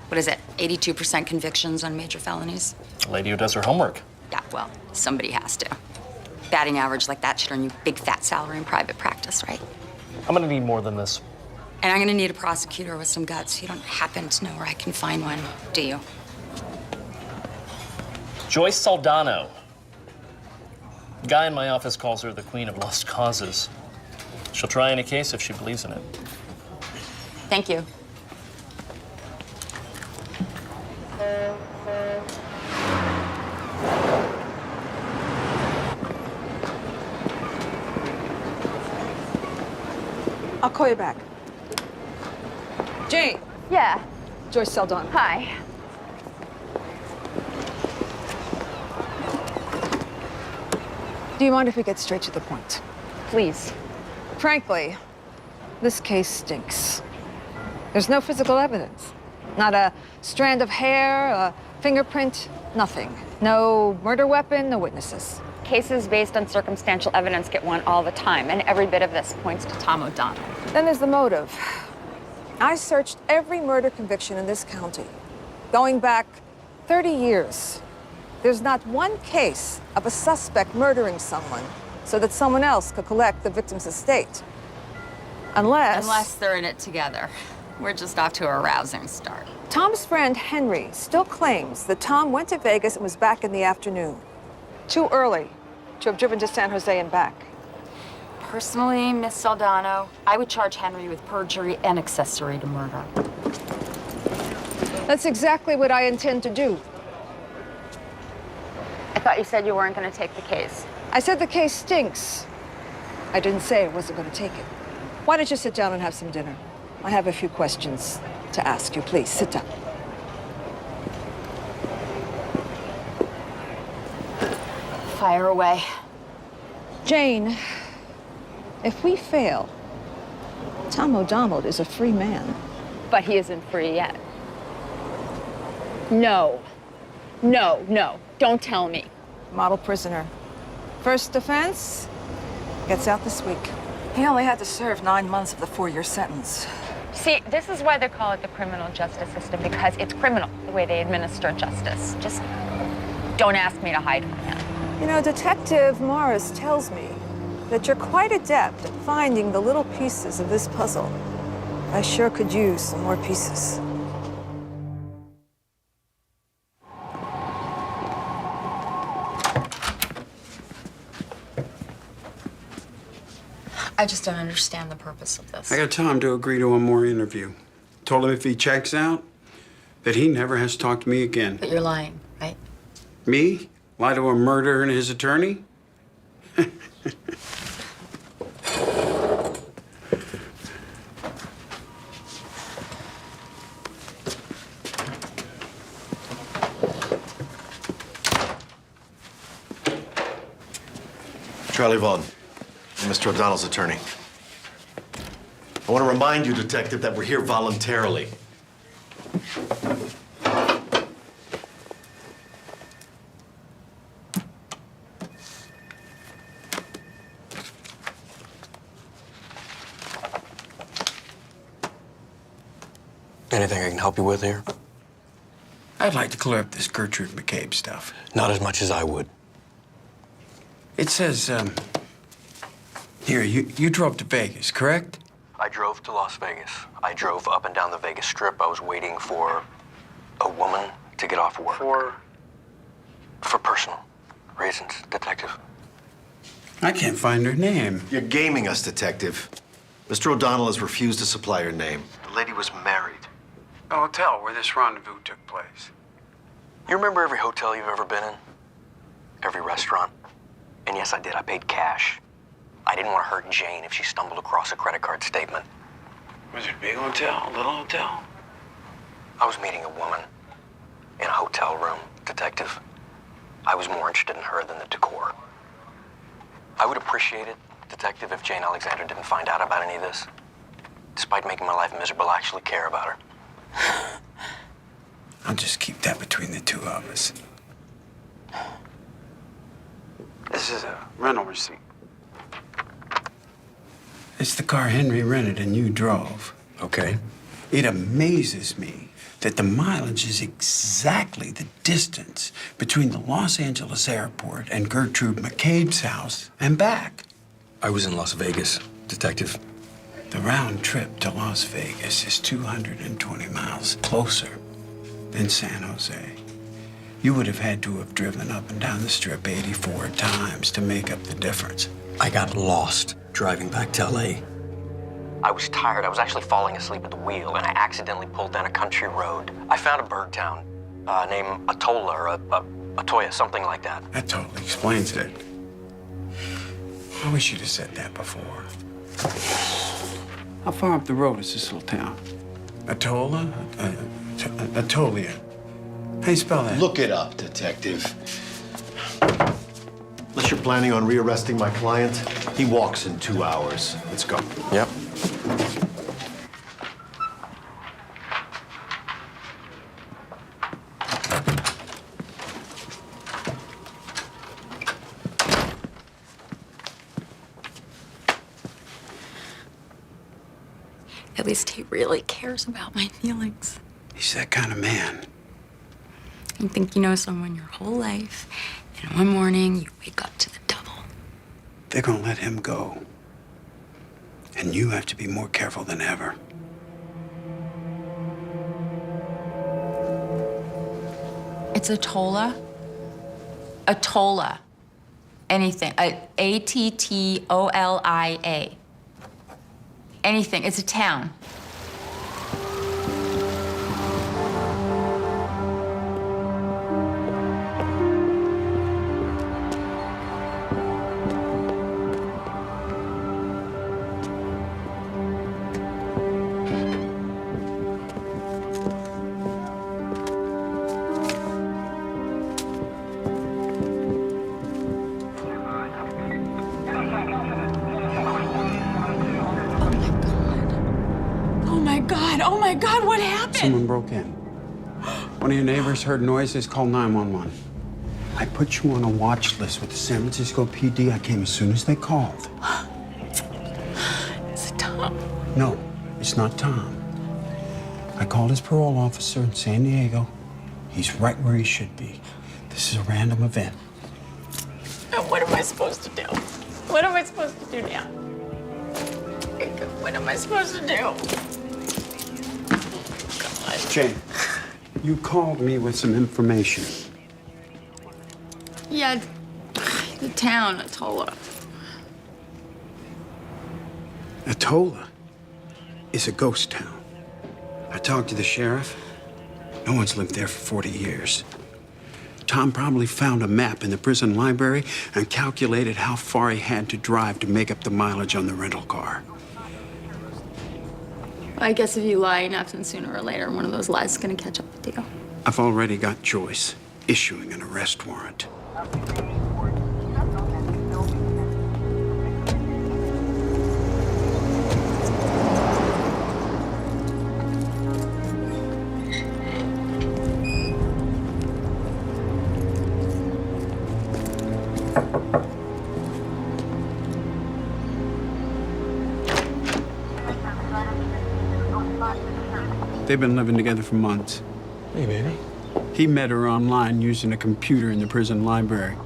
What is it, 82% convictions on major felonies? A lady who does her homework. Yeah, well, somebody has to. Batting average like that should earn you a big fat salary in private practice, right? I'm gonna need more than this. And I'm gonna need a prosecutor with some guts. You don't happen to know where I can find one, do you? Joyce Saldano. The guy in my office calls her the queen of lost causes. She'll try any case if she believes in it. Thank you. I'll call you back. Jane. Yeah. Joyce Saldana. Hi. Do you mind if we get straight to the point? Please. Frankly, this case stinks. There's no physical evidence. Not a strand of hair, a fingerprint, nothing. No murder weapon, no witnesses. Cases based on circumstantial evidence get won all the time, and every bit of this points to Tom O'Donnell. Then there's the motive. I searched every murder conviction in this county, going back 30 years. There's not one case of a suspect murdering someone so that someone else could collect the victim's estate. Unless they're in it together. We're just off to a rousing start. Tom's friend Henry still claims that Tom went to Vegas and was back in the afternoon. Too early to have driven to San Jose and back. Personally, Miss Saldano, I would charge Henry with perjury and accessory to murder. That's exactly what I intend to do. I thought you said you weren't going to take the case. I said the case stinks. I didn't say I wasn't going to take it. Why don't you sit down and have some dinner? I have a few questions to ask you. Please, sit down. Fire away. Jane, if we fail, Tom O'Donnell is a free man. But he isn't free yet. No. No, no. Don't tell me. model prisoner. First offense, gets out this week. He only had to serve 9 months of the 4-year sentence. See, this is why they call it the criminal justice system, because it's criminal the way they administer justice. Just don't ask me to hide from him. You know, Detective Morris tells me that you're quite adept at finding the little pieces of this puzzle. I sure could use some more pieces. I just don't understand the purpose of this. I got Tom to agree to one more interview. Told him if he checks out, that he never has to talk to me again. But you're lying, right? Me? Lie to a murderer and his attorney? Charlie Vaughn, I'm Mr. O'Donnell's attorney. I want to remind you, Detective, that we're here voluntarily. Anything I can help you with here? I'd like to clear up this Gertrude McCabe stuff. Not as much as I would. It says, here, you drove to Vegas, correct? I drove to Las Vegas. I drove up and down the Vegas Strip. I was waiting for a woman to get off work. For personal reasons, Detective. I can't find her name. You're gaming us, Detective. Mr. O'Donnell has refused to supply her name. The lady was married. The hotel where this rendezvous took place. You remember every hotel you've ever been in? Every restaurant? And yes, I did. I paid cash. I didn't want to hurt Jane if she stumbled across a credit card statement. Was it a big hotel, a little hotel? I was meeting a woman in a hotel room, Detective. I was more interested in her than the decor. I would appreciate it, Detective, if Jane Alexander didn't find out about any of this. Despite making my life miserable, I actually care about her. I'll just keep that between the two of us. This is a rental receipt. It's the car Henry rented and you drove. Okay. It amazes me that the mileage is exactly the distance between the Los Angeles airport and Gertrude McCabe's house and back. I was in Las Vegas, Detective. The round trip to Las Vegas is 220 miles closer than San Jose. You would have had to have driven up and down the Strip 84 times to make up the difference. I got lost driving back to LA. I was tired. I was actually falling asleep at the wheel, and I accidentally pulled down a country road. I found a bird town named Atola or Atoya, something like that. That totally explains it. I wish you'd have said that before. How far up the road is this little town? Atola? Atolia. How you spell that? Look it up, Detective. Unless you're planning on rearresting my client, he walks in 2 hours. Let's go. Yep. At least he really cares about my feelings. He's that kind of man. You think you know someone your whole life, and one morning you wake up to the devil. They're gonna let him go. And you have to be more careful than ever. It's Atola. Atola. Anything. Attolia. Anything. It's a town. Oh my God, what happened? Someone broke in. One of your neighbors heard noises, call 911. I put you on a watch list with the San Francisco PD. I came as soon as they called. Is it Tom? No, it's not Tom. I called his parole officer in San Diego. He's right where he should be. This is a random event. And what am I supposed to do? What am I supposed to do now? What am I supposed to do? God. Jane, you called me with some information. Yeah, the town, Atola. Atola is a ghost town. I talked to the sheriff. No one's lived there for 40 years. Tom probably found a map in the prison library and calculated how far he had to drive to make up the mileage on the rental car. I guess if you lie enough, then sooner or later, one of those lies is gonna catch up with you. I've already got Joyce issuing an arrest warrant. They've been living together for months. Hey, baby. He met her online using a computer in the prison library.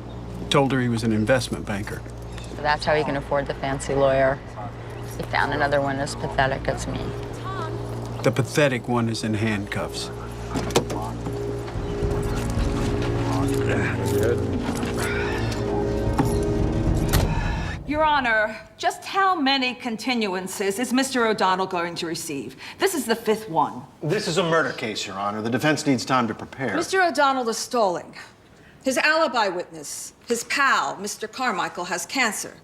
Told her he was an investment banker. So that's how he can afford the fancy lawyer. He found another one as pathetic as me. The pathetic one is in handcuffs. Your Honor, just how many continuances is Mr. O'Donnell going to receive? This is the 5th one. This is a murder case, Your Honor. The defense needs time to prepare. Mr. O'Donnell is stalling. His alibi witness, his pal, Mr. Carmichael, has cancer.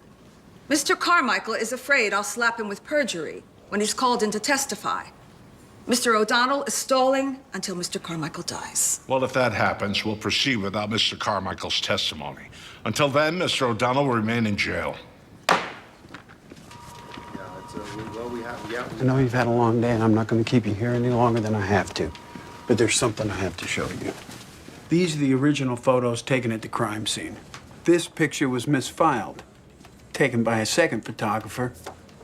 Mr. Carmichael is afraid I'll slap him with perjury when he's called in to testify. Mr. O'Donnell is stalling until Mr. Carmichael dies. Well, if that happens, we'll proceed without Mr. Carmichael's testimony. Until then, Mr. O'Donnell will remain in jail. I know you've had a long day, and I'm not going to keep you here any longer than I have to. But there's something I have to show you. These are the original photos taken at the crime scene. This picture was misfiled, taken by a second photographer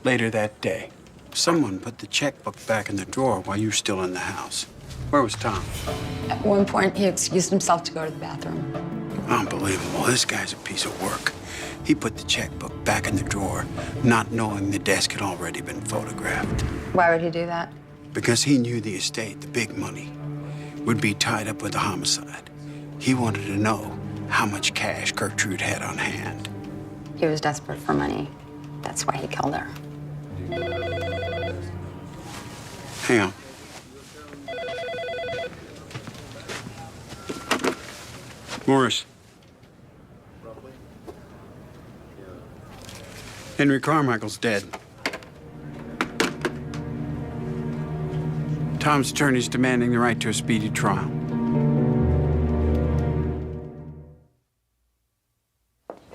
later that day. Someone put the checkbook back in the drawer while you were still in the house. Where was Tom? At one point, he excused himself to go to the bathroom. Unbelievable. This guy's a piece of work. He put the checkbook back in the drawer, not knowing the desk had already been photographed. Why would he do that? Because he knew the estate, the big money, would be tied up with the homicide. He wanted to know how much cash Gertrude had on hand. He was desperate for money. That's why he killed her. Hang on. Morris. Henry Carmichael's dead. Tom's attorney's demanding the right to a speedy trial.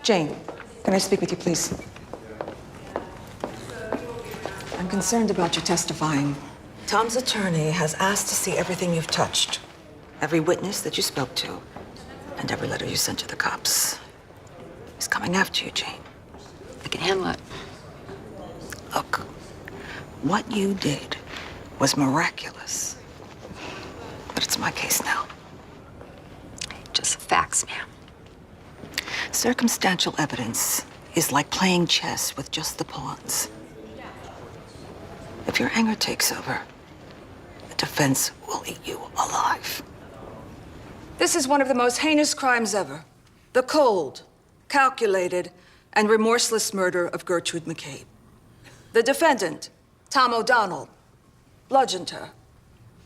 Jane, can I speak with you, please? I'm concerned about you testifying. Tom's attorney has asked to see everything you've touched, every witness that you spoke to, and every letter you sent to the cops. He's coming after you, Jane. I can handle it. Look, what you did was miraculous. But it's my case now. Just facts, ma'am. Circumstantial evidence is like playing chess with just the pawns. If your anger takes over, the defense will eat you alive. This is one of the most heinous crimes ever. The cold, calculated, and remorseless murder of Gertrude McCabe. The defendant, Tom O'Donnell, bludgeoned her,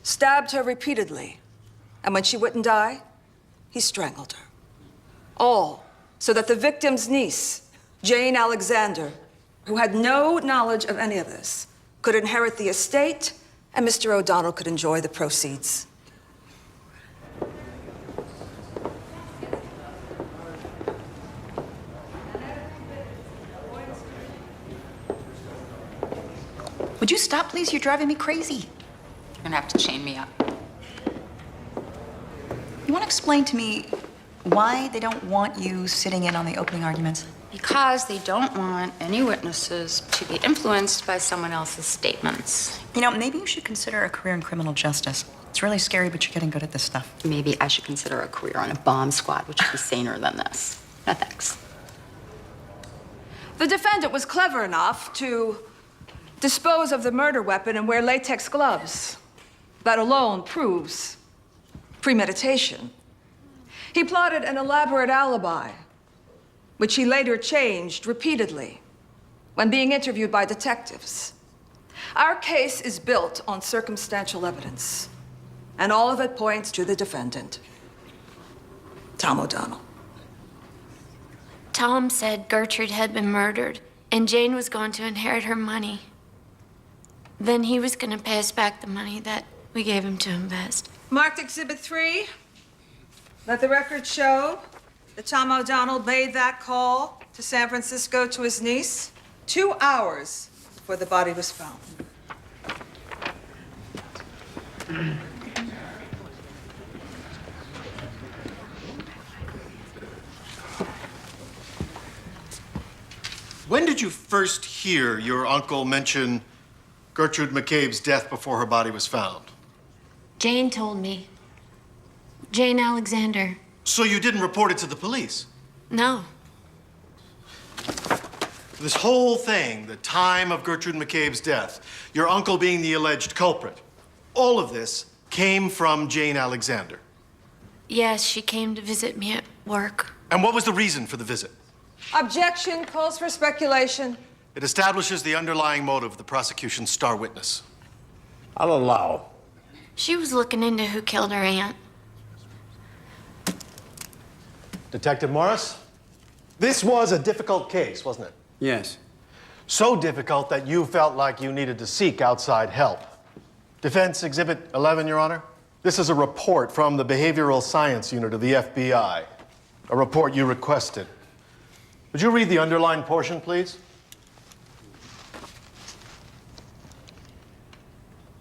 stabbed her repeatedly, and when she wouldn't die, he strangled her. All so that the victim's niece, Jane Alexander, who had no knowledge of any of this, could inherit the estate, and Mr. O'Donnell could enjoy the proceeds. Would you stop, please? You're driving me crazy. You're gonna have to chain me up. You want to explain to me why they don't want you sitting in on the opening arguments? Because they don't want any witnesses to be influenced by someone else's statements. You know, maybe you should consider a career in criminal justice. It's really scary, but you're getting good at this stuff. Maybe I should consider a career on a bomb squad, which would be saner than this. No thanks. The defendant was clever enough to dispose of the murder weapon and wear latex gloves. That alone proves premeditation. He plotted an elaborate alibi, which he later changed repeatedly when being interviewed by detectives. Our case is built on circumstantial evidence, and all of it points to the defendant, Tom O'Donnell. Tom said Gertrude had been murdered, and Jane was going to inherit her money. Then he was going to pay us back the money that we gave him to invest. Marked Exhibit 3. Let the record show that Tom O'Donnell made that call to San Francisco to his niece 2 hours before the body was found. When did you first hear your uncle mention Gertrude McCabe's death before her body was found? Jane told me. Jane Alexander. So you didn't report it to the police? No. This whole thing, the time of Gertrude McCabe's death, your uncle being the alleged culprit, all of this came from Jane Alexander. Yes, she came to visit me at work. And what was the reason for the visit? Objection calls for speculation. It establishes the underlying motive of the prosecution's star witness. I'll allow. She was looking into who killed her aunt. Detective Morris, this was a difficult case, wasn't it? Yes. So difficult that you felt like you needed to seek outside help. Defense Exhibit 11, Your Honor. This is a report from the Behavioral Science Unit of the FBI, a report you requested. Would you read the underlined portion, please?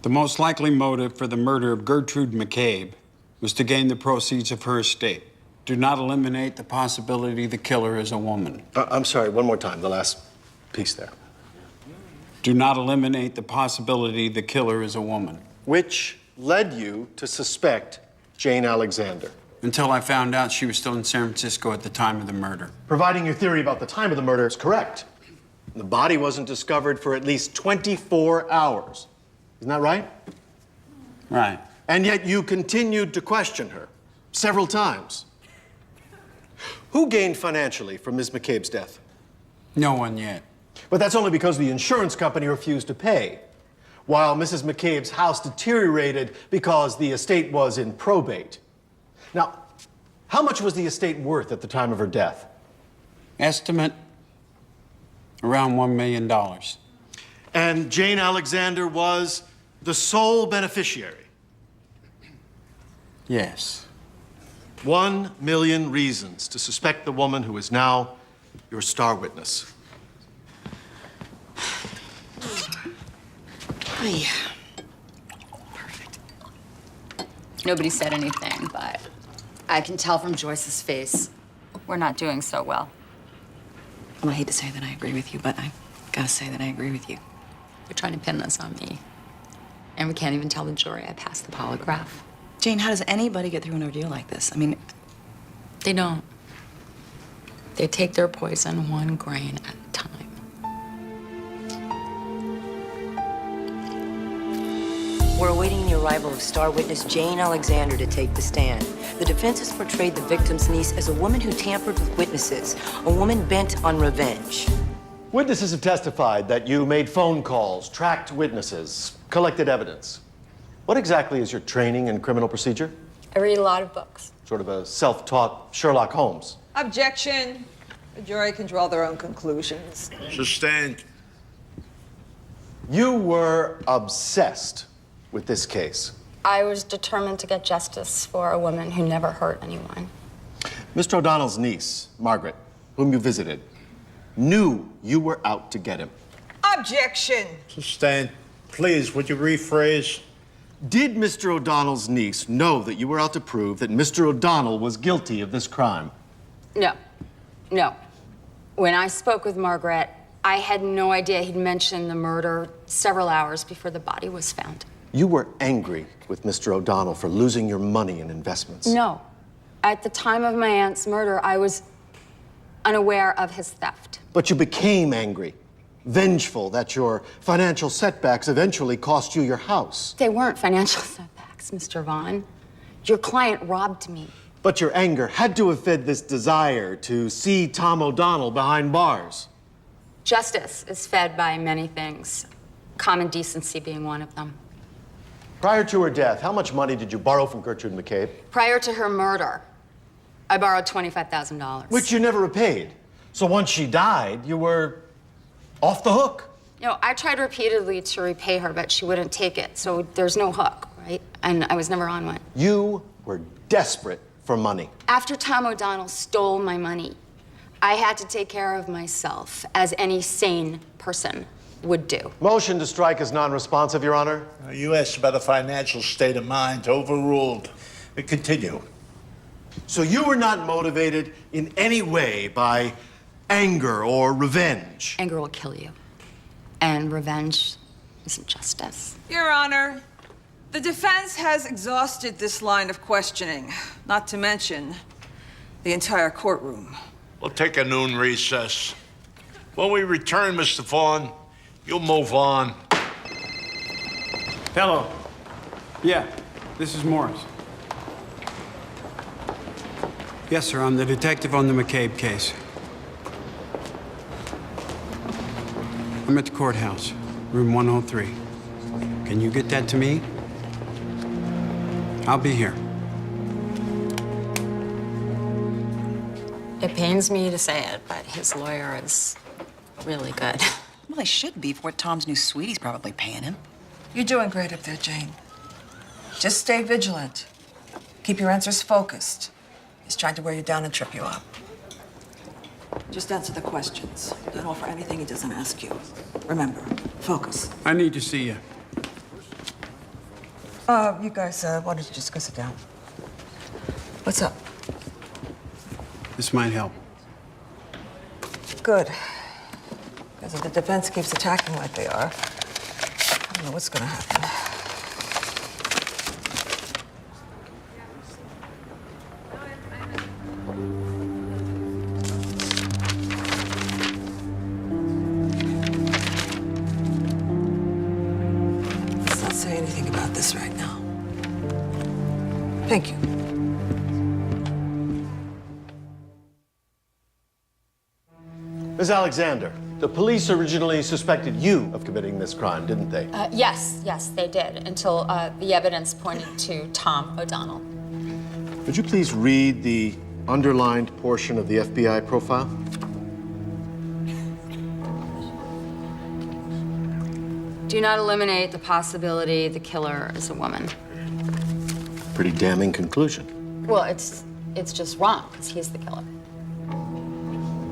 The most likely motive for the murder of Gertrude McCabe was to gain the proceeds of her estate. Do not eliminate the possibility the killer is a woman. I'm sorry, one more time, the last piece there. Do not eliminate the possibility the killer is a woman. Which led you to suspect Jane Alexander? Until I found out she was still in San Francisco at the time of the murder. Providing your theory about the time of the murder is correct. The body wasn't discovered for at least 24 hours. Isn't that right? Right. And yet you continued to question her several times. Who gained financially from Ms. McCabe's death? No one yet. But that's only because the insurance company refused to pay, while Mrs. McCabe's house deteriorated because the estate was in probate. Now, how much was the estate worth at the time of her death? Estimate around $1 million. And Jane Alexander was the sole beneficiary? Yes. 1 million reasons to suspect the woman who is now your star witness. Perfect. Nobody said anything, but I can tell from Joyce's face we're not doing so well. Well, I hate to say that I agree with you, but I gotta say that I agree with you. You're trying to pin this on me. And we can't even tell the jury I passed the polygraph. Jane, how does anybody get through an ordeal like this? I mean, They don't. They take their poison 1 grain at a time. We're awaiting the arrival of star witness Jane Alexander to take the stand. The defense has portrayed the victim's niece as a woman who tampered with witnesses, a woman bent on revenge. Witnesses have testified that you made phone calls, tracked witnesses, collected evidence. What exactly is your training in criminal procedure? I read a lot of books. Sort of a self-taught Sherlock Holmes. Objection. The jury can draw their own conclusions. Sustained. You were obsessed with this case. I was determined to get justice for a woman who never hurt anyone. Mr. O'Donnell's niece, Margaret, whom you visited, knew you were out to get him. Objection. Sustained. Please, would you rephrase? Did Mr. O'Donnell's niece know that you were out to prove that Mr. O'Donnell was guilty of this crime? No. No. When I spoke with Margaret, I had no idea he'd mentioned the murder several hours before the body was found. You were angry with Mr. O'Donnell for losing your money in investments. No. At the time of my aunt's murder, I was unaware of his theft. But you became angry, vengeful that your financial setbacks eventually cost you your house. They weren't financial setbacks, Mr. Vaughn. Your client robbed me. But your anger had to have fed this desire to see Tom O'Donnell behind bars. Justice is fed by many things, common decency being one of them. Prior to her death, how much money did you borrow from Gertrude McCabe? Prior to her murder, I borrowed $25,000. Which you never repaid. So once she died, you were off the hook. You know, I tried repeatedly to repay her, but she wouldn't take it, so there's no hook, right? And I was never on one. You were desperate for money. After Tom O'Donnell stole my money, I had to take care of myself, as any sane person would do. Motion to strike is non-responsive, Your Honor. You asked about a financial state of mind. Overruled. Continue. So you were not motivated in any way by anger or revenge? Anger will kill you. And revenge isn't justice. Your Honor, the defense has exhausted this line of questioning, not to mention the entire courtroom. We'll take a noon recess. When we return, Mr. Vaughn, you'll move on. Hello. Yeah, this is Morris. Yes, sir, I'm the detective on the McCabe case. I'm at the courthouse, room 103. Can you get that to me? I'll be here. It pains me to say it, but his lawyer is really good. Well, they should be for what Tom's new sweetie's probably paying him. You're doing great up there, Jane. Just stay vigilant. Keep your answers focused. He's trying to wear you down and trip you up. Just answer the questions. Don't offer anything he doesn't ask you. Remember, focus. I need to see you. You guys, why don't you just go sit down? What's up? This might help. Good. Because if the defense keeps attacking like they are, I don't know what's gonna happen. Let's not say anything about this right now. Thank you. Ms. Alexander, the police originally suspected you of committing this crime, didn't they? Yes, they did, until the evidence pointed to Tom O'Donnell. Would you please read the underlined portion of the FBI profile? Do not eliminate the possibility the killer is a woman. Pretty damning conclusion. Well, it's just wrong, because he's the killer.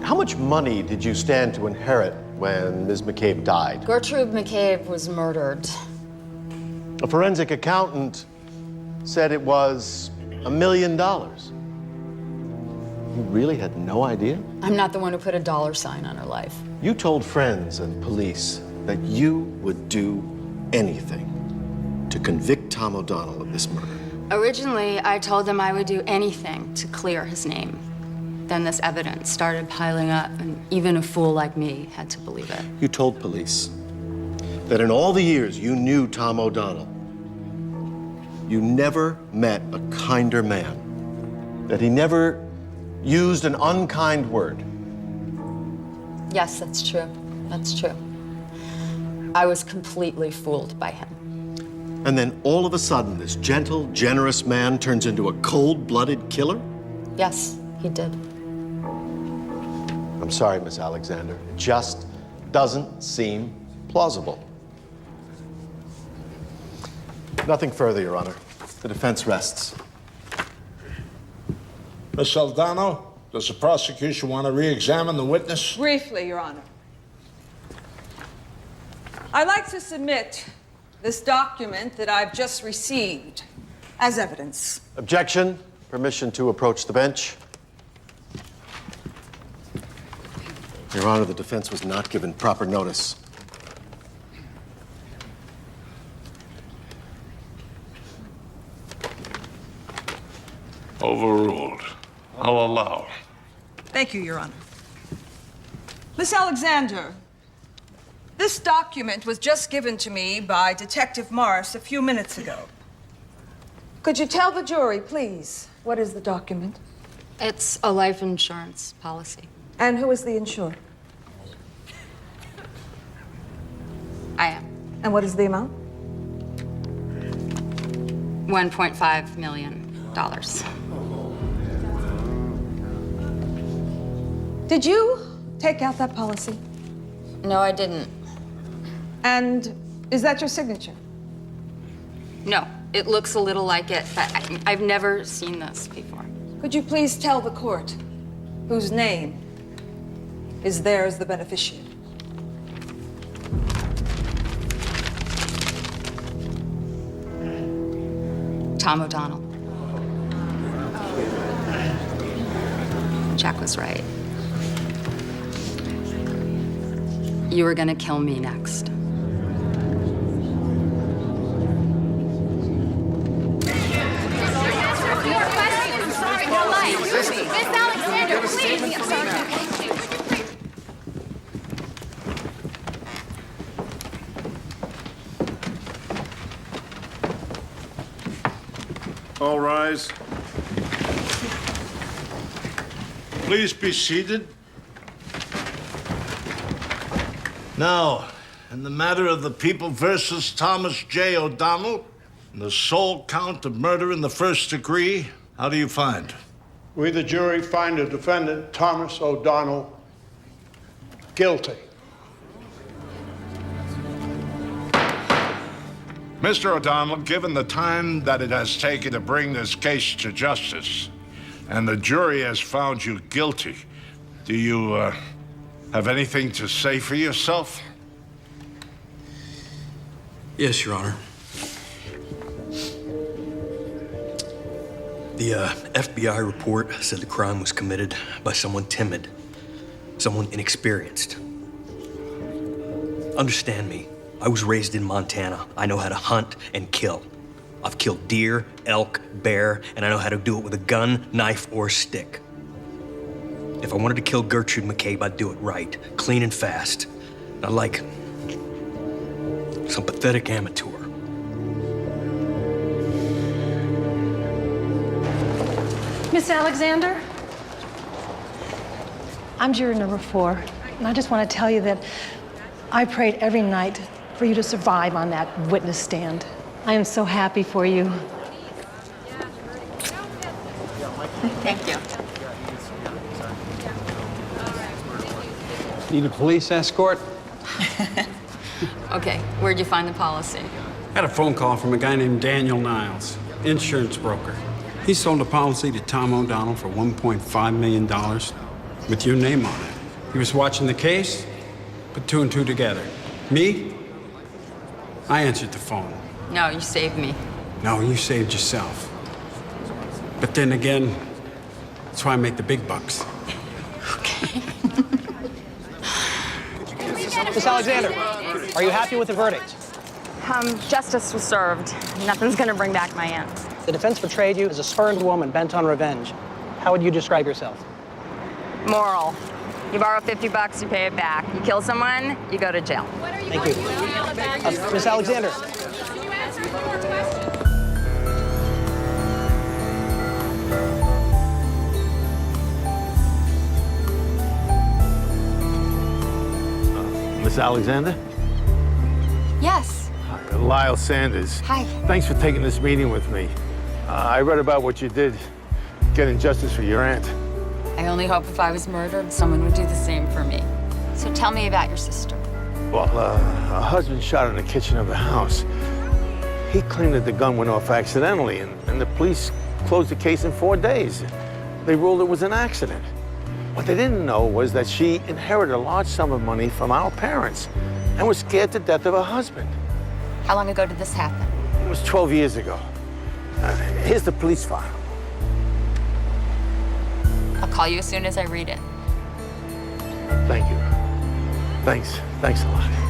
How much money did you stand to inherit when Ms. McCabe died? Gertrude McCabe was murdered. A forensic accountant said it was $1 million. You really had no idea? I'm not the one who put a dollar sign on her life. You told friends and police that you would do anything to convict Tom O'Donnell of this murder. Originally, I told them I would do anything to clear his name. Then this evidence started piling up, and even a fool like me had to believe it. You told police that in all the years you knew Tom O'Donnell, you never met a kinder man, that he never used an unkind word. Yes, that's true. That's true. I was completely fooled by him. And then all of a sudden, this gentle, generous man turns into a cold-blooded killer? Yes, he did. I'm sorry, Miss Alexander. It just doesn't seem plausible. Nothing further, Your Honor. The defense rests. Miss Aldano, does the prosecution want to re-examine the witness? Briefly, Your Honor. I'd like to submit this document that I've just received as evidence. Objection. Permission to approach the bench. Your Honor, the defense was not given proper notice. Overruled. I'll allow. Thank you, Your Honor. Miss Alexander, this document was just given to me by Detective Morris a few minutes ago. Could you tell the jury, please, what is the document? It's a life insurance policy. And who is the insured? I am. And what is the amount? $1.5 million. Did you take out that policy? No, I didn't. And is that your signature? No, it looks a little like it, but I've never seen this before. Could you please tell the court whose name is there as the beneficiary? Tom O'Donnell. Jack was right. You were gonna kill me next. Miss Alexander, please. I'm sorry. All rise. Please be seated. Now, in the matter of the People versus Thomas J. O'Donnell, and the sole count of murder in the first degree, how do you find? We, the jury, find the defendant, Thomas O'Donnell, guilty. Mr. O'Donnell, given the time that it has taken to bring this case to justice, and the jury has found you guilty, do you have anything to say for yourself? Yes, Your Honor. The FBI report said the crime was committed by someone timid, someone inexperienced. Understand me, I was raised in Montana. I know how to hunt and kill. I've killed deer, elk, bear, and I know how to do it with a gun, knife, or stick. If I wanted to kill Gertrude McCabe, I'd do it right, clean and fast. Not like some pathetic amateur. Miss Alexander? I'm juror number 4, and I just want to tell you that I prayed every night for you to survive on that witness stand. I am so happy for you. Thank you. Need a police escort? Okay, where'd you find the policy? Had a phone call from a guy named Daniel Niles, insurance broker. He sold a policy to Tom O'Donnell for $1.5 million with your name on it. He was watching the case, put 2 and 2 together. Me? I answered the phone. No, you saved me. No, you saved yourself. But then again, that's why I make the big bucks. Miss Alexander, are you happy with the verdict? Justice was served. Nothing's gonna bring back my aunt. The defense portrayed you as a spurned woman bent on revenge. How would you describe yourself? Moral. You borrow $50, you pay it back. You kill someone, you go to jail. Thank you. Miss Alexander. Miss Alexander? Yes. Lyle Sanders. Hi. Thanks for taking this meeting with me. I read about what you did, getting justice for your aunt. I only hope if I was murdered, someone would do the same for me. So tell me about your sister. Well, her husband shot in the kitchen of the house. He claimed that the gun went off accidentally, and the police closed the case in 4 days. They ruled it was an accident. What they didn't know was that she inherited a large sum of money from our parents and was scared to death of her husband. How long ago did this happen? It was 12 years ago. Here's the police file. I'll call you as soon as I read it. Thank you. Thanks a lot.